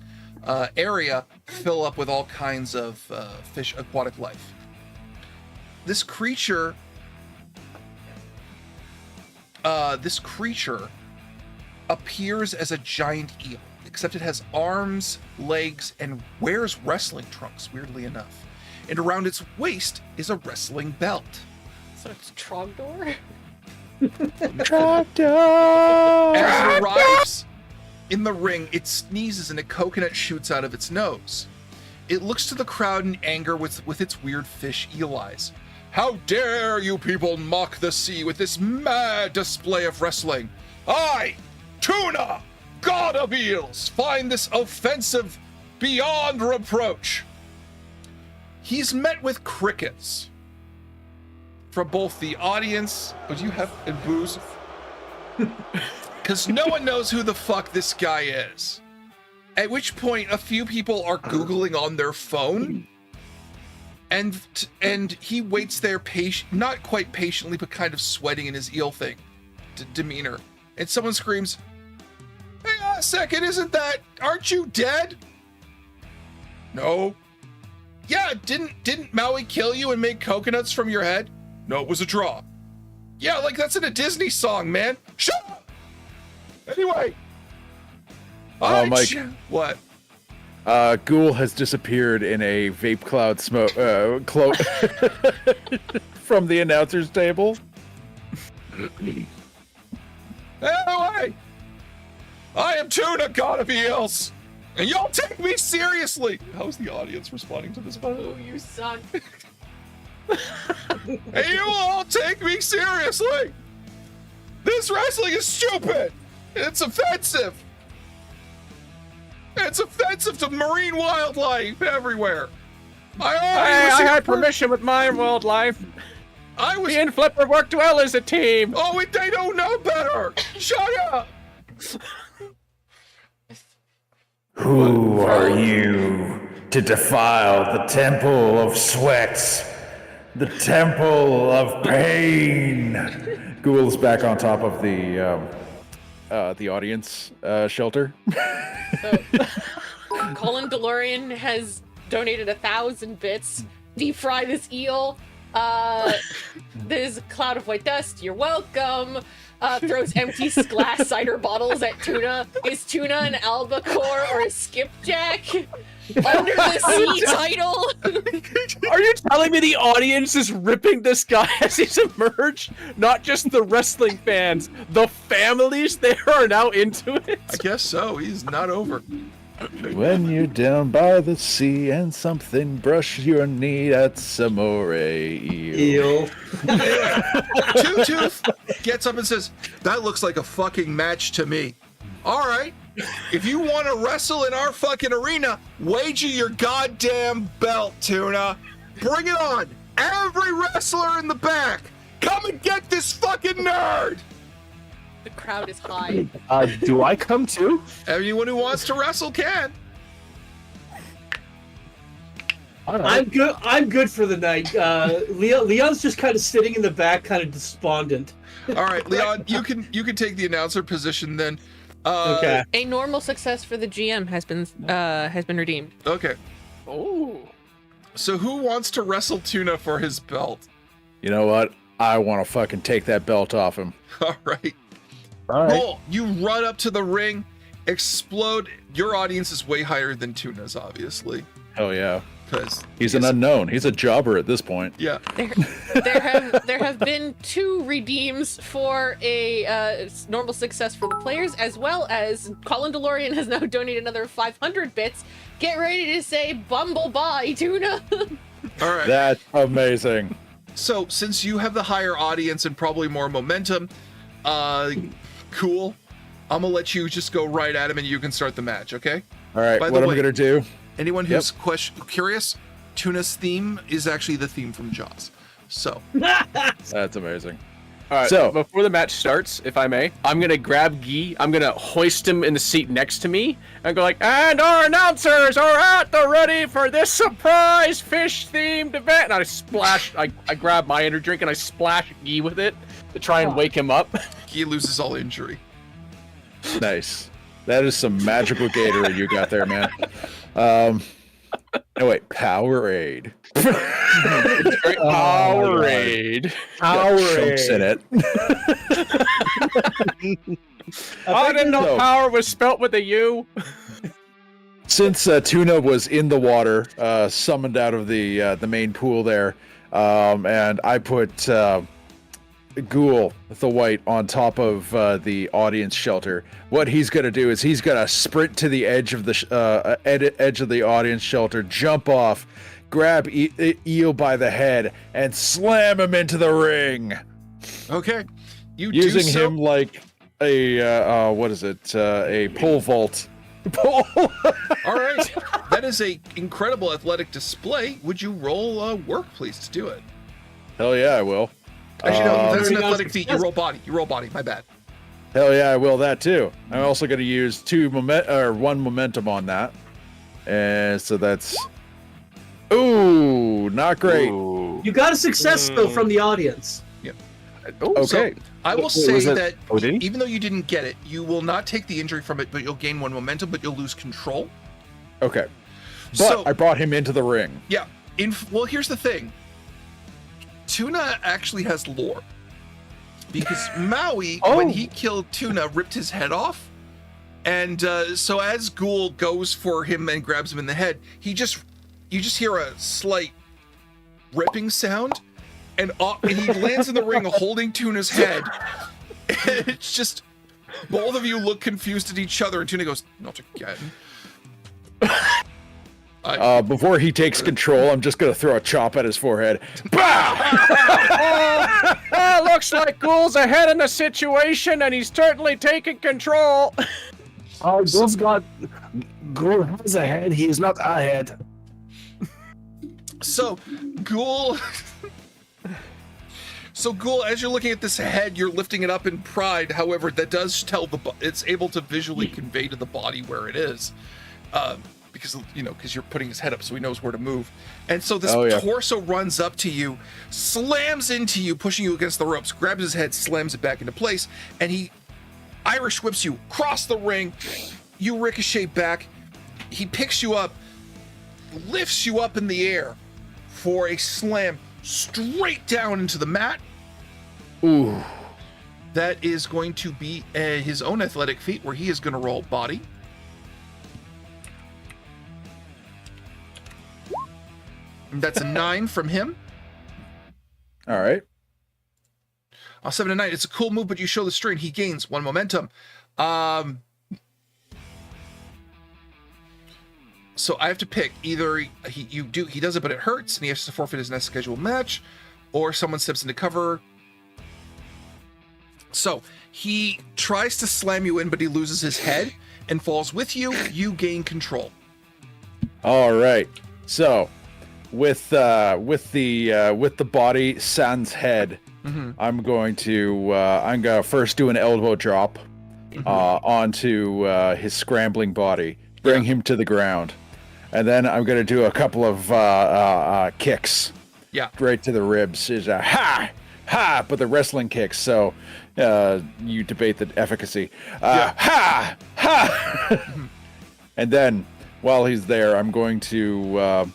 area fill up with all kinds of fish, aquatic life. This creature appears as a giant eel, except it has arms, legs, and wears wrestling trunks, weirdly enough. And around its waist is a wrestling belt. So it's Trogdor? Trogdor! As it arrives in the ring, it sneezes and a coconut shoots out of its nose. It looks to the crowd in anger with its weird fish eel eyes. How dare you people mock the sea with this mad display of wrestling? I, Tuna, god of eels, find this offensive beyond reproach. He's met with crickets from both the audience, and booze, because no one knows who the fuck this guy is. At which point, a few people are Googling on their phone, and he waits there, not quite patiently, but kind of sweating in his eel thing demeanor. And someone screams, "Hang on a second, aren't you dead?" No. Yeah, didn't Maui kill you and make coconuts from your head? No, it was a draw. Yeah, like that's in a Disney song, man. Shut up! Anyway. Mike. What? Ghoul has disappeared in a vape cloud smoke cloak from the announcer's table. Anyway, I am Tuna, god of eels, and y'all take me seriously. How's the audience responding to this? Oh, you son. Hey, you all take me seriously. This wrestling is stupid. It's offensive. It's offensive to marine wildlife everywhere. I had permission with my wildlife. Me and Flipper worked well as a team. Oh, they don't know better. Shut up. Who are you to defile the temple of sweat, the temple of pain? Ghoul's back on top of the audience shelter. Colin DeLorean has donated 1,000 bits. Deep fry this eel. There's a cloud of white dust. You're welcome. Throws empty glass cider bottles at Tuna. Is Tuna an albacore or a skipjack? Under the sea title. Are you telling me the audience is ripping this guy as he's emerged? Not just the wrestling fans, the families there are now into it? I guess so. He's not over. When you're down by the sea and something brush your knee, that's amore eel. Two Tooth gets up and says, "That looks like a fucking match to me. All right, if you want to wrestle in our fucking arena, wager your goddamn belt, Tuna. Bring it on. Every wrestler in the back, come and get this fucking nerd." The crowd is high. Do I come too? Anyone who wants to wrestle can. I'm good. I'm good for the night. Leon's just kind of sitting in the back, kind of despondent. All right, Leon, you can take the announcer position then. Okay. A normal success for the GM has been redeemed. Okay. Oh. So who wants to wrestle Tuna for his belt? You know what? I want to fucking take that belt off him. All right. All right. Cool. You run up to the ring, explode. Your audience is way higher than Tuna's, obviously. Hell yeah. Because he's an unknown. He's a jobber at this point. Yeah. There have been 2 redeems for a normal success for the players, as well as Colin DeLorean has now donated another 500 bits. Get ready to say bumble bye, Tuna. All right. That's amazing. So since you have the higher audience and probably more momentum, cool. I'm gonna let you just go right at him and you can start the match, okay? All right, By the what am way, I gonna do? Anyone who's curious, Tuna's theme is actually the theme from Jaws. So that's amazing. All right, So before the match starts, if I may, I'm gonna grab Guy. I'm gonna hoist him in the seat next to me, and go like, "And our announcers are at the ready for this surprise fish-themed event." And I splash. I grab my energy drink and I splash Guy with it to try and wake him up. Guy loses all injury. nice. That is some magical Gatorade you got there, man. Oh wait, Powerade. Powerade. Chunks in it. I didn't know power was spelt with a U. Since Tuna was in the water, summoned out of the main pool there, and I put Ghoul, the white, on top of the audience shelter. What he's gonna do is he's gonna sprint to the edge of the edge of the audience shelter, jump off, grab Eel by the head, and slam him into the ring. Okay, using him like a what is it? A pole vault. All right, that is a incredible athletic display. Would you roll work, please, to do it? Hell yeah, I will. Actually, no, that's an athletic feat. You roll body. You roll body. My bad. Hell yeah, I will that too. I'm also going to use one momentum on that, and so that's. Ooh, not great. Ooh. You got a success though from the audience. Yeah. Okay. So I will say that even though you didn't get it, you will not take the injury from it, but you'll gain one momentum, but you'll lose control. Okay. But I brought him into the ring. Yeah. Well, here's the thing. Tuna actually has lore. Because Maui, when he killed Tuna, ripped his head off. And so as Ghoul goes for him and grabs him in the head, you just hear a slight ripping sound. And he lands in the ring holding Tuna's head. And it's just, both of you look confused at each other. And Tuna goes, "Not again." Before he takes control, I'm just going to throw a chop at his forehead. Looks like Ghoul's ahead in the situation, and he's certainly taking control. Ghoul has a head. He is not a head. So, Ghoul, as you're looking at this head, you're lifting it up in pride. However, that does tell it's able to visually convey to the body where it is. Because you're putting his head up so he knows where to move. And so this torso runs up to you, slams into you, pushing you against the ropes, grabs his head, slams it back into place, and he Irish whips you across the ring. You ricochet back. He picks you up, lifts you up in the air for a slam straight down into the mat. Ooh. That is going to be his own athletic feat where he is going to roll body. That's a 9 from him. All right. 7 to 9. It's a cool move, but you show the strain. He gains 1 momentum. So I have to pick either he does it, but it hurts, and he has to forfeit his next scheduled match, or someone steps into cover. So he tries to slam you in, but he loses his head and falls with you. You gain control. All right. So. With the body sans head, I'm going to first do an elbow drop onto his scrambling body, bring him to the ground, and then I'm going to do a couple of kicks. Yeah, right to the ribs. Is a ha, but the wrestling kicks. So you debate the efficacy. Ha. And then while he's there, I'm going to.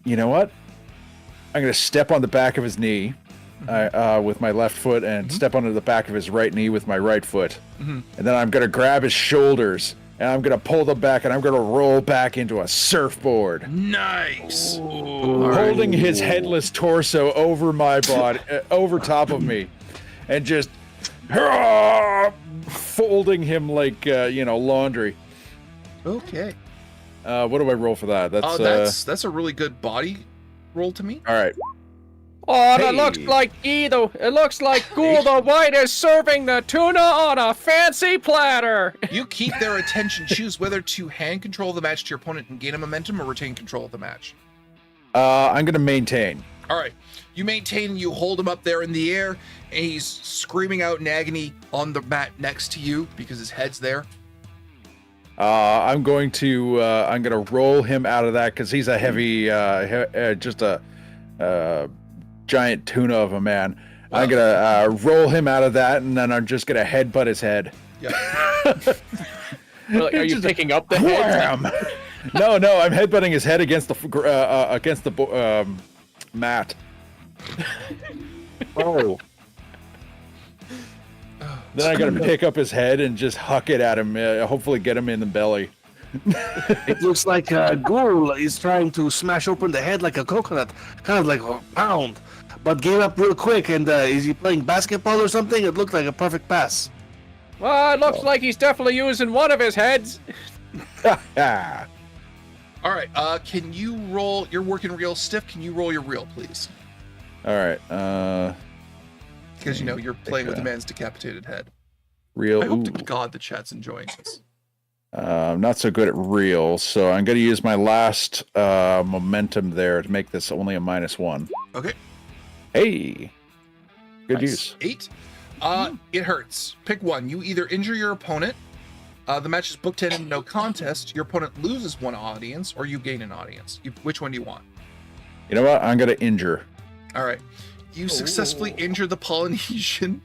You know what? I'm going to step on the back of his knee with my left foot and step onto the back of his right knee with my right foot. And then I'm going to grab his shoulders and I'm going to pull them back and I'm going to roll back into a surfboard. Nice. Holding his headless torso over my body, over top of me, and just folding him like, laundry. Okay. What do I roll for that? That's a really good body roll to me. All right. Oh, that looks like Guido. It looks like Ghoul the White is serving the tuna on a fancy platter. You keep their attention. Choose whether to hand control of the match to your opponent and gain a momentum, or retain control of the match. I'm going to maintain. All right. You maintain, you hold him up there in the air, and he's screaming out in agony on the mat next to you because his head's there. I'm gonna roll him out of that because he's a heavy, just a giant tuna of a man. Wow. I'm gonna roll him out of that, and then I'm just gonna headbutt his head. Yeah. Are you picking up the head? No, I'm headbutting his head against the mat. Oh. Then I gotta pick up his head and just huck it at him. Hopefully, get him in the belly. It looks like Ghoul is trying to smash open the head like a coconut, kind of like a pound, but gave up real quick. And is he playing basketball or something? It looked like a perfect pass. Well, it looks like he's definitely using one of his heads. All right. Can you roll? You're working real stiff. Can you roll your reel, please? All right. Because you're playing with the man's decapitated head. Real. I hope to God the chat's enjoying this. I'm not so good at real, so I'm going to use my last momentum there to make this only a -1. Okay. Hey. Good use. 8. It hurts. Pick one. You either injure your opponent. The match is booked in no contest. Your opponent loses one audience, or you gain an audience. Which one do you want? You know what? I'm going to injure. All right. You successfully injure the Polynesian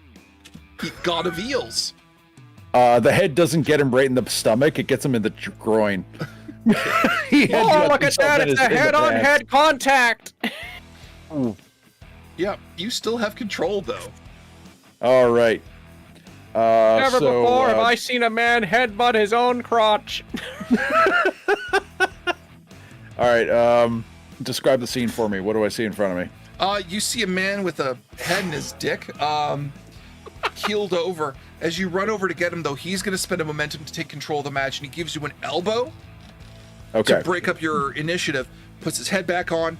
god of eels. The head doesn't get him right in the stomach. It gets him in the groin. Look at that. It's a head-on-head contact. Ooh. Yeah, you still have control, though. All right. Never before have I seen a man headbutt his own crotch. All right. Describe the scene for me. What do I see in front of me? You see a man with a head in his dick, keeled over. As you run over to get him, though, he's going to spend a momentum to take control of the match, and he gives you an elbow to break up your initiative, puts his head back on,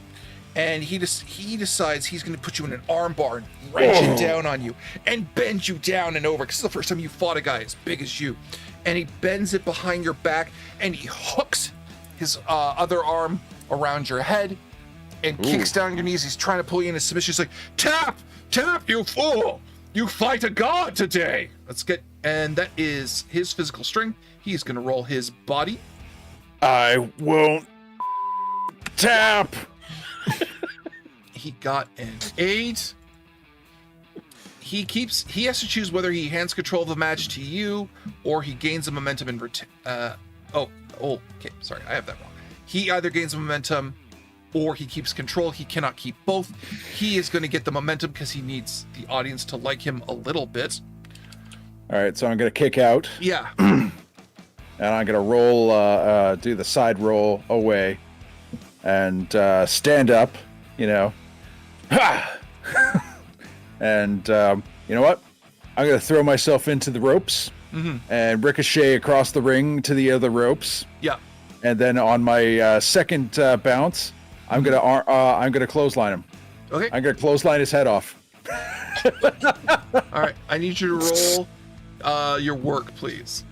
and he decides he's going to put you in an arm bar and wrench it down on you and bend you down and over, because it's the first time you fought a guy as big as you. And he bends it behind your back, and he hooks his other arm around your head and kicks down your knees. He's trying to pull you into submission. He's like, tap, you fool! You fight a god today! And that is his physical strength. He's gonna roll his body. I won't tap! He got an 8. He has to choose whether he hands control of the match to you or he gains a momentum in return. Okay, sorry, I have that wrong. He either gains momentum or he keeps control. He cannot keep both. He is going to get the momentum because he needs the audience to like him a little bit. All right, so I'm going to kick out. Yeah. And I'm going to roll, do the side roll away and stand up, Ha! And you know what? I'm going to throw myself into the ropes and ricochet across the ring to the other ropes. Yeah. And then on my second bounce, I'm gonna clothesline him. Okay. I'm gonna clothesline his head off. All right. I need you to roll your work, please.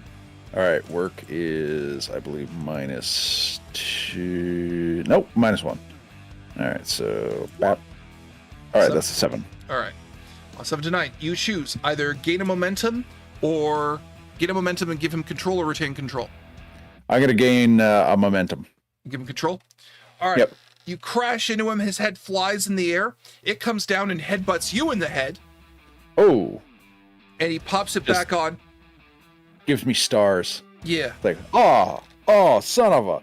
All right. Work is, I believe, -2. Nope, -1. All right. So, all right, that's a 7. All right. On 7 to 9, you choose either gain a momentum or gain a momentum and give him control or retain control. I'm gonna gain a momentum. Give him control. All right. Yep. You crash into him. His head flies in the air. It comes down and headbutts you in the head. Oh. And he pops it back on. Gives me stars. Yeah. Like, oh, son of a.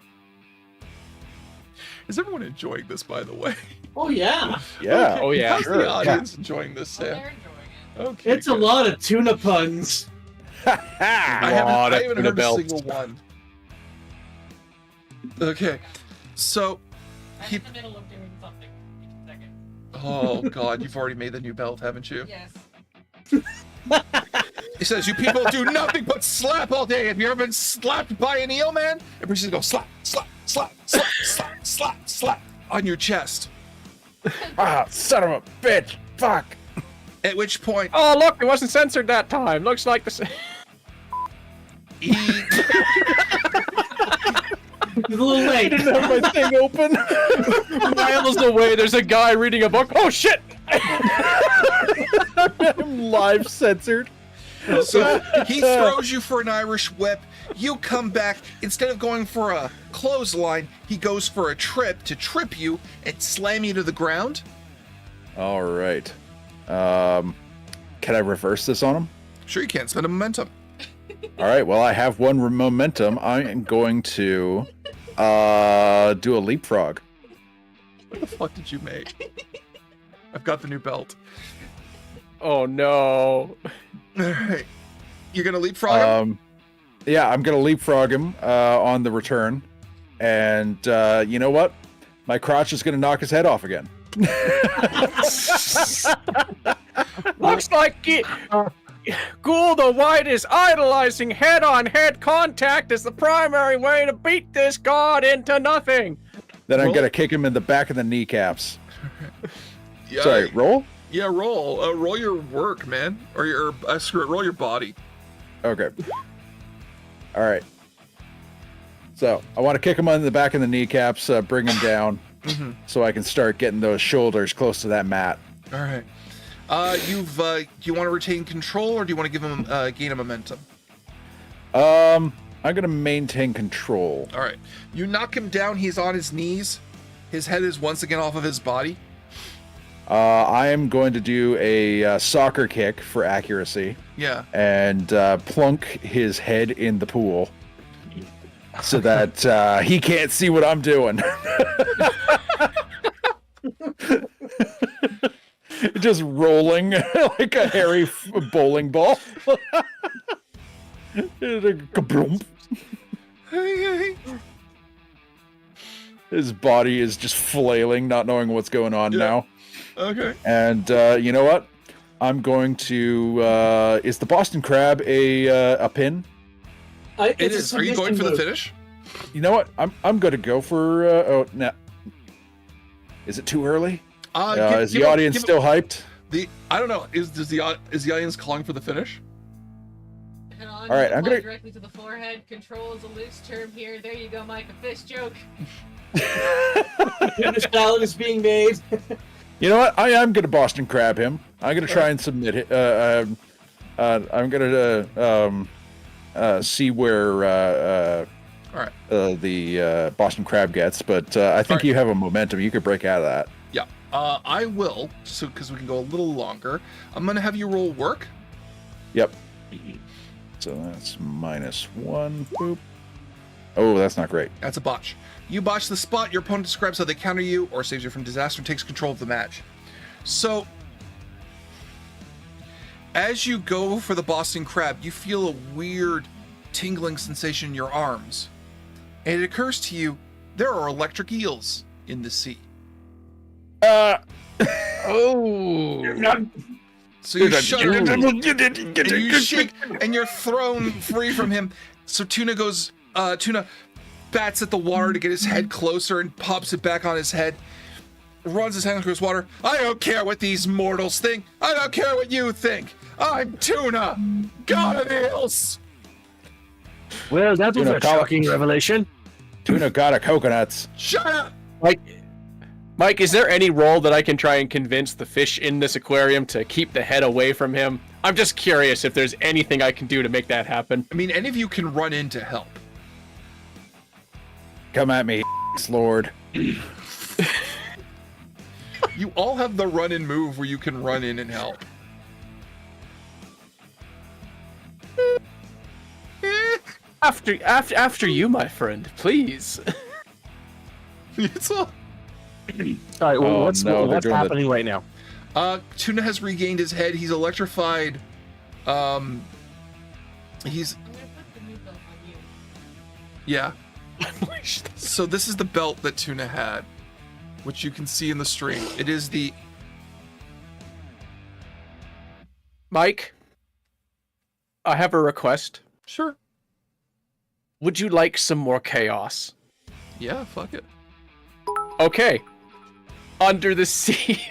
Is everyone enjoying this, by the way? Oh, yeah. Yeah. Okay. Oh, yeah. How's Sure. the audience enjoying this, Sam? Okay. It's a lot of tuna puns. I haven't heard a single one. Okay. So, I'm in the middle of doing something. Oh, God, you've already made the new belt, haven't you? Yes. He says, you people do nothing but slap all day. Have you ever been slapped by an eel, man? Everybody just go slap, slap, slap, slap, slap, slap, slap on your chest. Son of a bitch. Fuck. At which point... Oh, look, it wasn't censored that time. Looks like the... He's a little late. I didn't have my thing open. Miles away, there's a guy reading a book. Oh shit! I'm live censored. So he throws you for an Irish whip. You come back. Instead of going for a clothesline, he goes for a trip to trip you and slam you to the ground. All right. Can I reverse this on him? Sure, you can. Spend a momentum. All right. Well, I have one momentum. I am going to do a leapfrog. What the fuck did you make? I've got the new belt. Oh no. All right. You're gonna leapfrog him? Yeah, I'm gonna leapfrog him on the return, and you know what? My crotch is gonna knock his head off again. Looks like Ghoul the White is idolizing head-on-head contact as the primary way to beat this god into nothing. Then I'm gonna kick him in the back of the kneecaps. Yeah. Sorry, roll? Yeah, roll. Roll your work, man. Or your screw it. Roll your body. Okay. All right. So I want to kick him on the back of the kneecaps, bring him down, so I can start getting those shoulders close to that mat. All right. Do you want to retain control, or do you want to give him gain a momentum? I'm gonna maintain control. All right. You knock him down. He's on his knees. His head is once again off of his body. I am going to do a soccer kick for accuracy. Yeah. And plunk his head in the pool so that he can't see what I'm doing. Just rolling like a hairy bowling ball. Kabloom. His body is just flailing, not knowing what's going on now. Okay. And you know what? I'm going to. Is the Boston Crab a pin? It is. Are you going for the finish? You know what? I'm going to go for. Oh, no. Is it too early? Is the audience still hyped? I don't know. Is the audience calling for the finish? All right, I'm gonna directly to the forehead. Control is a loose term here. There you go, Mike. A fist joke. The salad is being made. You know what? I am going to Boston Crab him. I'm going to try and submit it. I'm going to see where the Boston Crab gets, but I think you have a momentum. You could break out of that. Yeah, I will, so because we can go a little longer. I'm going to have you roll work. Yep. So that's -1. Boop. Oh, that's not great. That's a botch. You botch the spot, your opponent describes how they counter you or saves you from disaster and takes control of the match. So, as you go for the Boston Crab, you feel a weird tingling sensation in your arms. And it occurs to you, there are electric eels in the sea. Oh. So you shudder, and you shake, and you're thrown free from him. So Tuna bats at the water to get his head closer and pops it back on his head. Runs his hand through his water. I don't care what these mortals think. I don't care what you think. I'm Tuna, god of eels. Well, that was Tuna a shocking revelation. Tuna god of coconuts. Shut up! Mike, is there any role that I can try and convince the fish in this aquarium to keep the head away from him? I'm just curious if there's anything I can do to make that happen. I mean, any of you can run in to help. Come at me, Lord. You all have the run-in move where you can run in and help. After you, my friend, please. It's all... All right, well, what's happening right now? Tuna has regained his head. He's electrified. He's... I'm gonna put the new belt on you. Yeah. So this is the belt that Tuna had, which you can see in the stream. It is the... Mike, I have a request. Sure. Would you like some more chaos? Yeah, fuck it. Okay. Under the sea.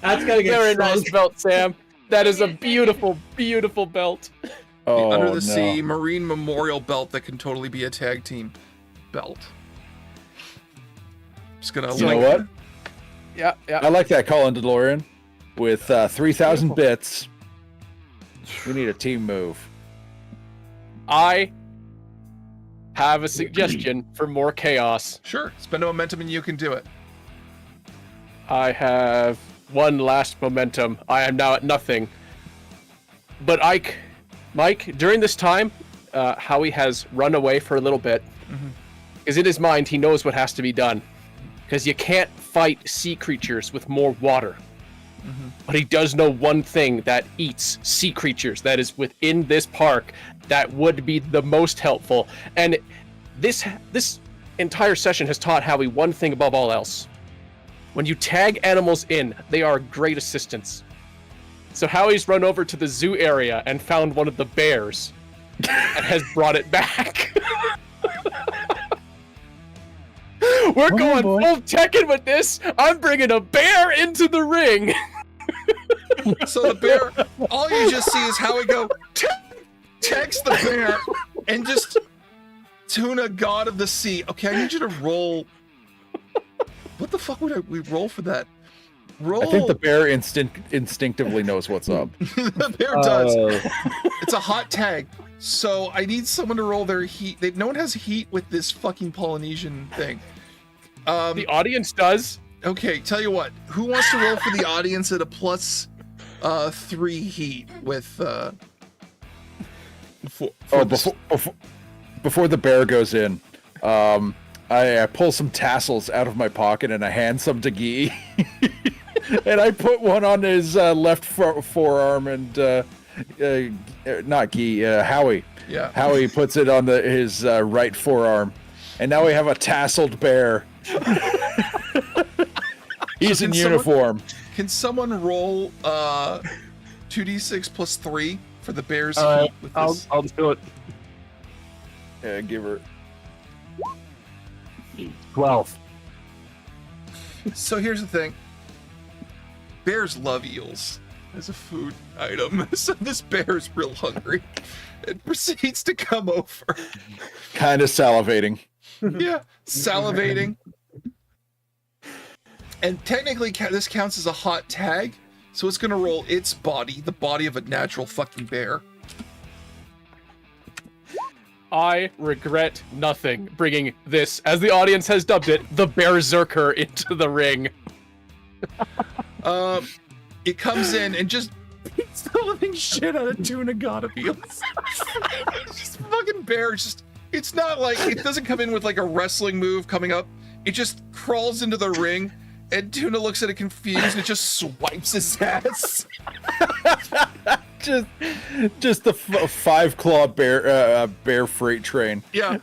That's gotta get Very shrunk. nice belt, Sam. That is a beautiful, beautiful belt. Oh, Under the no. Sea Marine Memorial Belt that can totally be a tag team belt. Just gonna. You know what? Yeah. I like that Colin DeLorean. With 3,000 bits, we need a team move. I have a suggestion for more chaos. Sure. Spend a momentum and you can do it. I have one last momentum. I am now at nothing. But Mike, during this time, Howie has run away for a little bit. Because in his mind, he knows what has to be done. Because you can't fight sea creatures with more water. But he does know one thing that eats sea creatures that is within this park that would be the most helpful. And this entire session has taught Howie one thing above all else. When you tag animals in, they are great assistants. So Howie's run over to the zoo area and found one of the bears and has brought it back. We're going full Tekken with this. I'm bringing a bear into the ring. So the bear, all you just see is Howie go, text the bear, and just Tuna, God of the Sea. Okay, I need you to roll. What the fuck would we roll for that? Roll. I think the bear instinctively knows what's up. The bear does. It's a hot tag. So I need someone to roll their heat. No one has heat with this fucking Polynesian thing. The audience does. Okay, tell you what. Who wants to roll for the audience at a plus 3 heat with before the bear goes in, I pull some tassels out of my pocket and I hand some to Guy. And I put one on his left forearm and not Guy, Howie. Yeah. Howie puts it on his right forearm. And now we have a tasseled bear. He's in uniform. Can someone roll 2d6 plus 3 for the bear's heat with this? I'll do it. Yeah, give her 12. So here's the thing. Bears love eels as a food item. So this bear is real hungry. It proceeds to come over. Kind of salivating. Yeah, salivating. And technically this counts as a hot tag. So it's going to roll its body, the body of a natural fucking bear. I regret nothing bringing this, as the audience has dubbed it, the Berserker into the ring. It comes in and just beats the living shit out of Tuna God of Eels. Just fucking bear. It's not like, it doesn't come in with like a wrestling move coming up. It just crawls into the ring and Tuna looks at it confused and it just swipes his ass. Just the 5-claw bear freight train. Yeah,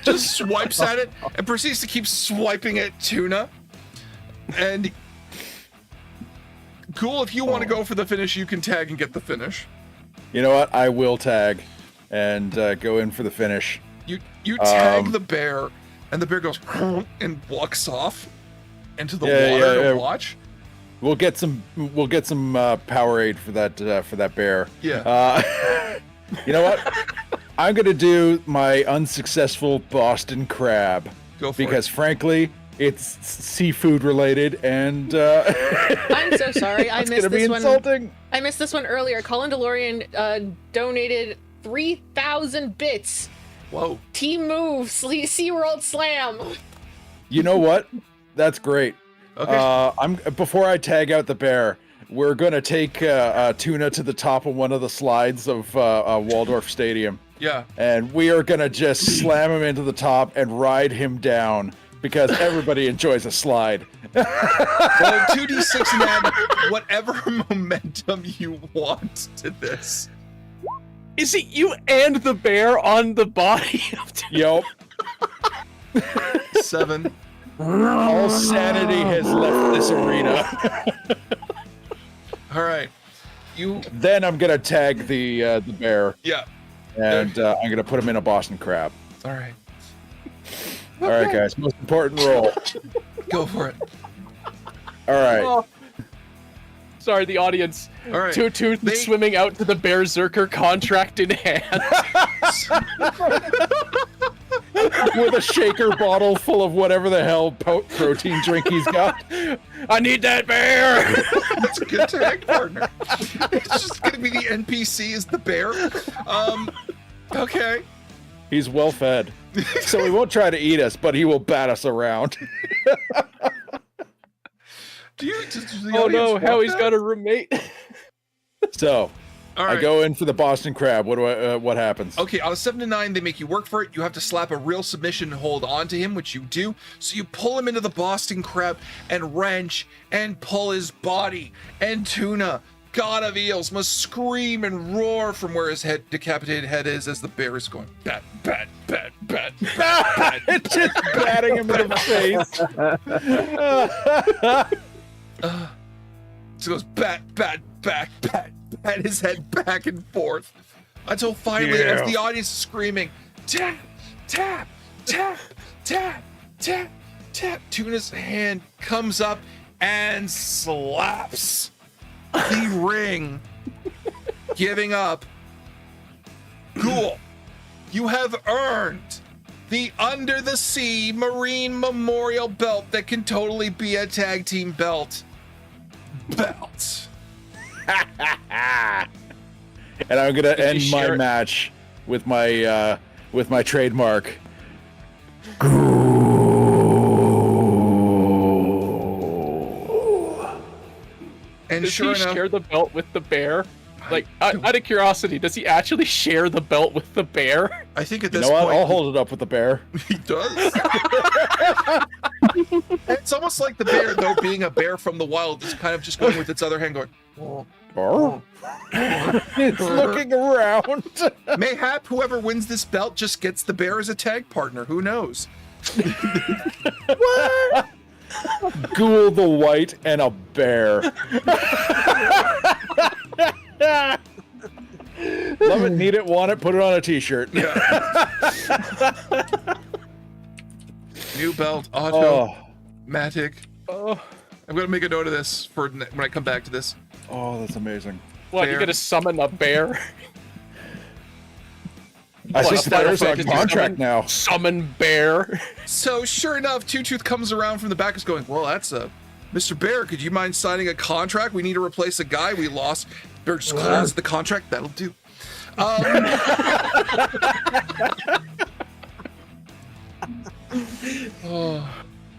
just swipes at it and proceeds to keep swiping at Tuna. And Ghoul, if you want to go for the finish, you can tag and get the finish. You know what? I will tag and go in for the finish. You tag the bear, and the bear goes and walks off into the water to watch. We'll get some Powerade for that bear. Yeah. You know what? I'm gonna do my unsuccessful Boston crab. Go for because it. frankly, it's seafood related, and I'm so sorry. I it's missed gonna be this one. insulting. I missed this one earlier. Colin DeLorean donated 3,000 bits. Whoa. Team Move, SeaWorld Slam. You know what? That's great. Okay. Before I tag out the bear, we're gonna take Tuna to the top of one of the slides of Waldorf Stadium. Yeah. And we are gonna just slam him into the top and ride him down because everybody enjoys a slide. Well, 2d6 and add whatever momentum you want to this. Is it you and the bear on the body of Yup. 7. All sanity has left this arena. All right. Then I'm gonna tag the bear. Yeah. And I'm gonna put him in a Boston crab. All right. All right, guys. Most important roll. Go for it. All right. Sorry, the audience. All right. Two Tooth swimming out to the Berserker contract in hand. With a shaker bottle full of whatever the hell protein drink he's got. I need that bear! That's a good tag partner. It's just gonna be the NPC is the bear. Okay. He's well fed. So he won't try to eat us, but he will bat us around. Oh no, Howie's got a roommate. So, All right. I go in for the Boston Crab. What happens? Okay, on a 7 to 9, they make you work for it. You have to slap a real submission and hold on to him, which you do. So you pull him into the Boston Crab and wrench and pull his body. And Tuna, god of eels, must scream and roar from where his decapitated head is as the bear is going bat, bat, bat, bat, bat, bat. It's just batting him in the face. So it goes bat, bat, bat, bat, bat his head back and forth until finally, as the audience is screaming, tap, tap, tap, tap, tap, tap, Tuna's hand comes up and slaps the ring, giving up. Cool. You have earned the Under the Sea Marine Memorial Belt that can totally be a tag team belt. And I'm gonna end my match with my trademark. And does sure he enough, share the belt with the bear? Like, out of curiosity, does he actually share the belt with the bear? I think at You this know what? point I'll hold it up with the bear. he does. It's almost like the bear, though, being a bear from the wild, is kind of just going with its other hand, going. Oh. It's looking around. Mayhap whoever wins this belt just gets the bear as a tag partner. Who knows? What? Ghoul the White and a bear. Love it, need it, want it, put it on a t-shirt. Yeah. New belt, automatic. Oh. I'm going to make a note of this for when I come back to this. Oh, that's amazing. What, Bear. you're gonna summon a bear? I think bear's on contract now. Summon bear. So sure enough, Two Tooth comes around from the back, is going, well, that's Mr. Bear, could you mind signing a contract? We need to replace a guy we lost. Bear just closes the contract. That'll do.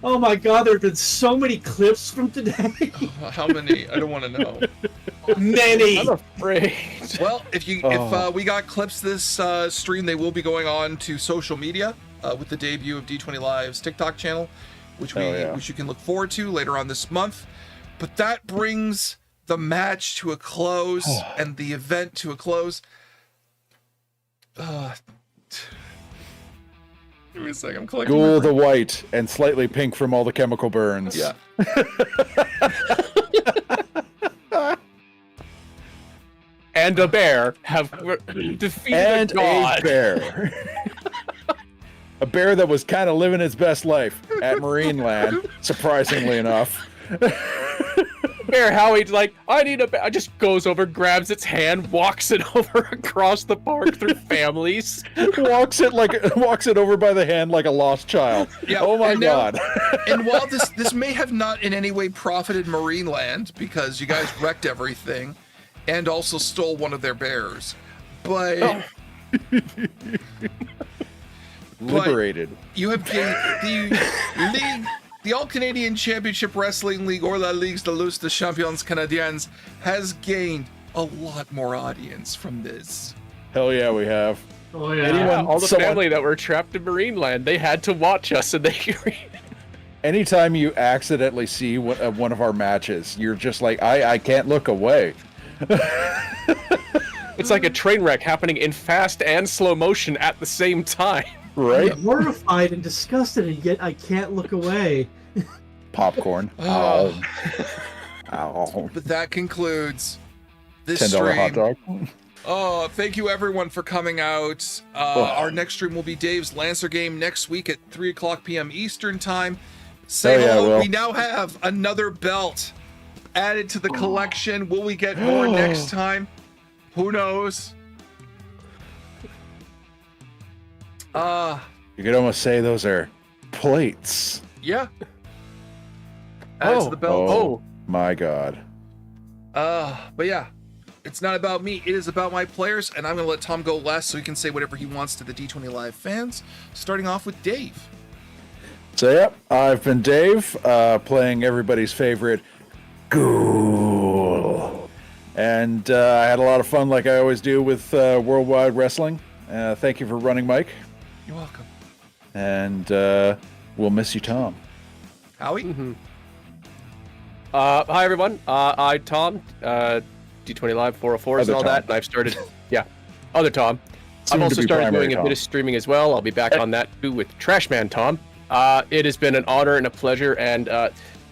Oh my god, there have been so many clips from today. How many? I don't want to know. Many. I'm afraid. Well, if we got clips this stream, they will be going on to social media with the debut of D20 Live's TikTok channel, which you can look forward to later on this month. But that brings the match to a close and the event to a close. Give me a second. I'm collecting. Ghoul the White and slightly pink from all the chemical burns. Yeah. And a bear have defeated And a god. a bear. A bear that was kind of living its best life at Marineland, surprisingly enough. Bear Howie's like, I need a bear. Just goes over, grabs its hand, walks it over across the park through families. walks it over by the hand like a lost child. Yeah, oh my god. And while this may have not in any way profited Marineland because you guys wrecked everything and also stole one of their bears, but Liberated. You have gained the All-Canadian Championship Wrestling League, or La Ligue de Lutte des Champions Canadiens, has gained a lot more audience from this. Hell yeah, we have. Oh yeah. All the family that were trapped in Marineland, they had to watch us, and they. Anytime you accidentally see one of our matches, you're just like, I can't look away. It's like a train wreck happening in fast and slow motion at the same time. Right? I'm horrified and disgusted, and yet I can't look away. Popcorn. Oh. Ow. But that concludes this $10 stream. hot dog. Oh, thank you everyone for coming out. Our next stream will be Dave's Lancer game next week at 3:00 p.m. Eastern time. Say hello. We now have another belt added to the collection. Will we get more next time? Who knows? You could almost say those are plates. Yeah. Adds to the belt. Oh my god. But yeah, it's not about me. It is about my players, and I'm gonna let Tom go last so he can say whatever he wants to the D20 Live fans. Starting off with Dave. So yep, I've been Dave, playing everybody's favorite Ghoul, and I had a lot of fun, like I always do, with Worldwide Wrestling. Thank you for running, Mike. You're welcome. And we'll miss you, Tom. Howie. Mm-hmm. Hi everyone. I'm Tom. D20 Live 404s and all that, and I've started. Yeah, other Tom. I've also started doing a bit of streaming as well. I'll be back on that too with Trashman Tom. It has been an honor and a pleasure, and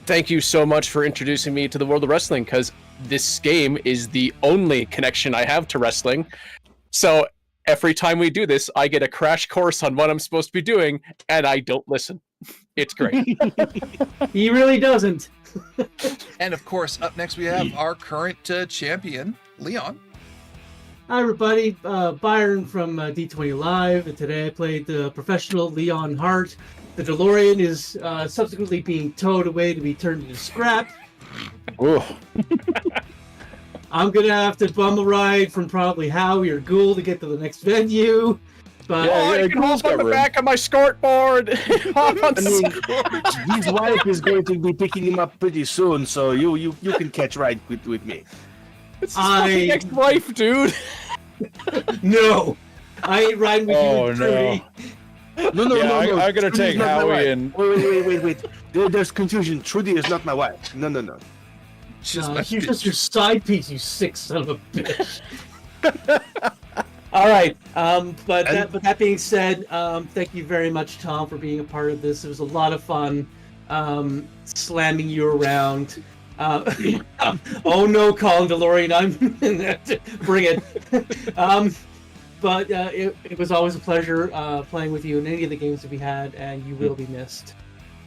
thank you so much for introducing me to the world of wrestling, because this game is the only connection I have to wrestling. So every time we do this, I get a crash course on what I'm supposed to be doing, and I don't listen. It's great. He really doesn't. And of course, up next we have our current champion, Leon. Hi everybody, Byron from D20 Live, and today I played the professional Leon Hart. The DeLorean is subsequently being towed away to be turned into scrap. I'm gonna have to bum a ride from probably Howie or Ghoul to get to the next venue. But I can hold on the back of my skirtboard. His wife is going to be picking him up pretty soon, so you can catch ride with me. It's his fucking ex-wife, dude. No, I ain't riding with you. No. No. I'm gonna Trudy take is not my Howie wife. and. Wait. There's confusion. Trudy is not my wife. No. You're just your side piece, you sick son of a bitch. All right. But that being said, thank you very much, Tom, for being a part of this. It was a lot of fun slamming you around. Oh no, Colin DeLorean, bring it. But it was always a pleasure playing with you in any of the games that we had, and you will be missed.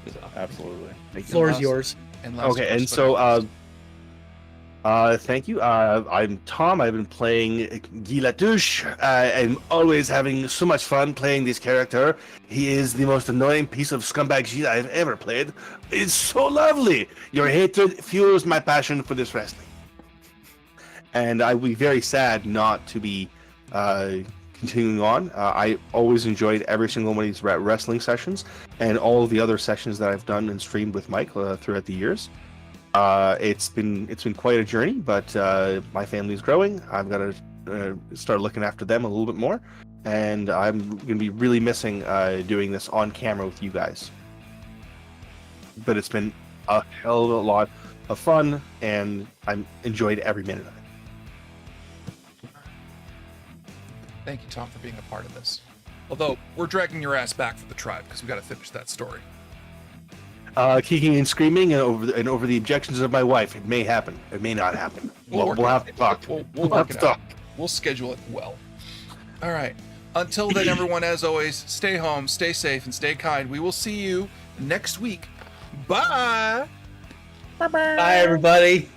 So. Absolutely. The floor is yours. And so thank you. I'm Tom. I've been playing Guy Latouche. I'm always having so much fun playing this character. He is the most annoying piece of scumbag shit I've ever played. It's so lovely. Your hatred fuels my passion for this wrestling. And I will be very sad not to be continuing on. I always enjoyed every single one of these wrestling sessions and all of the other sessions that I've done and streamed with Mike throughout the years. It's been quite a journey, but my family's growing. I'm gonna start looking after them a little bit more, and I'm gonna be really missing doing this on camera with you guys. But it's been a hell of a lot of fun, and I'm enjoyed every minute of it. Thank you, Tom, for being a part of this. Although we're dragging your ass back for the tribe because we got to finish that story. Kicking and screaming and over the objections of my wife. It may happen. It may not happen. We'll have to talk. We'll work it out. We'll schedule it well. All right. Until then, everyone, as always, stay home, stay safe, and stay kind. We will see you next week. Bye. Bye, everybody.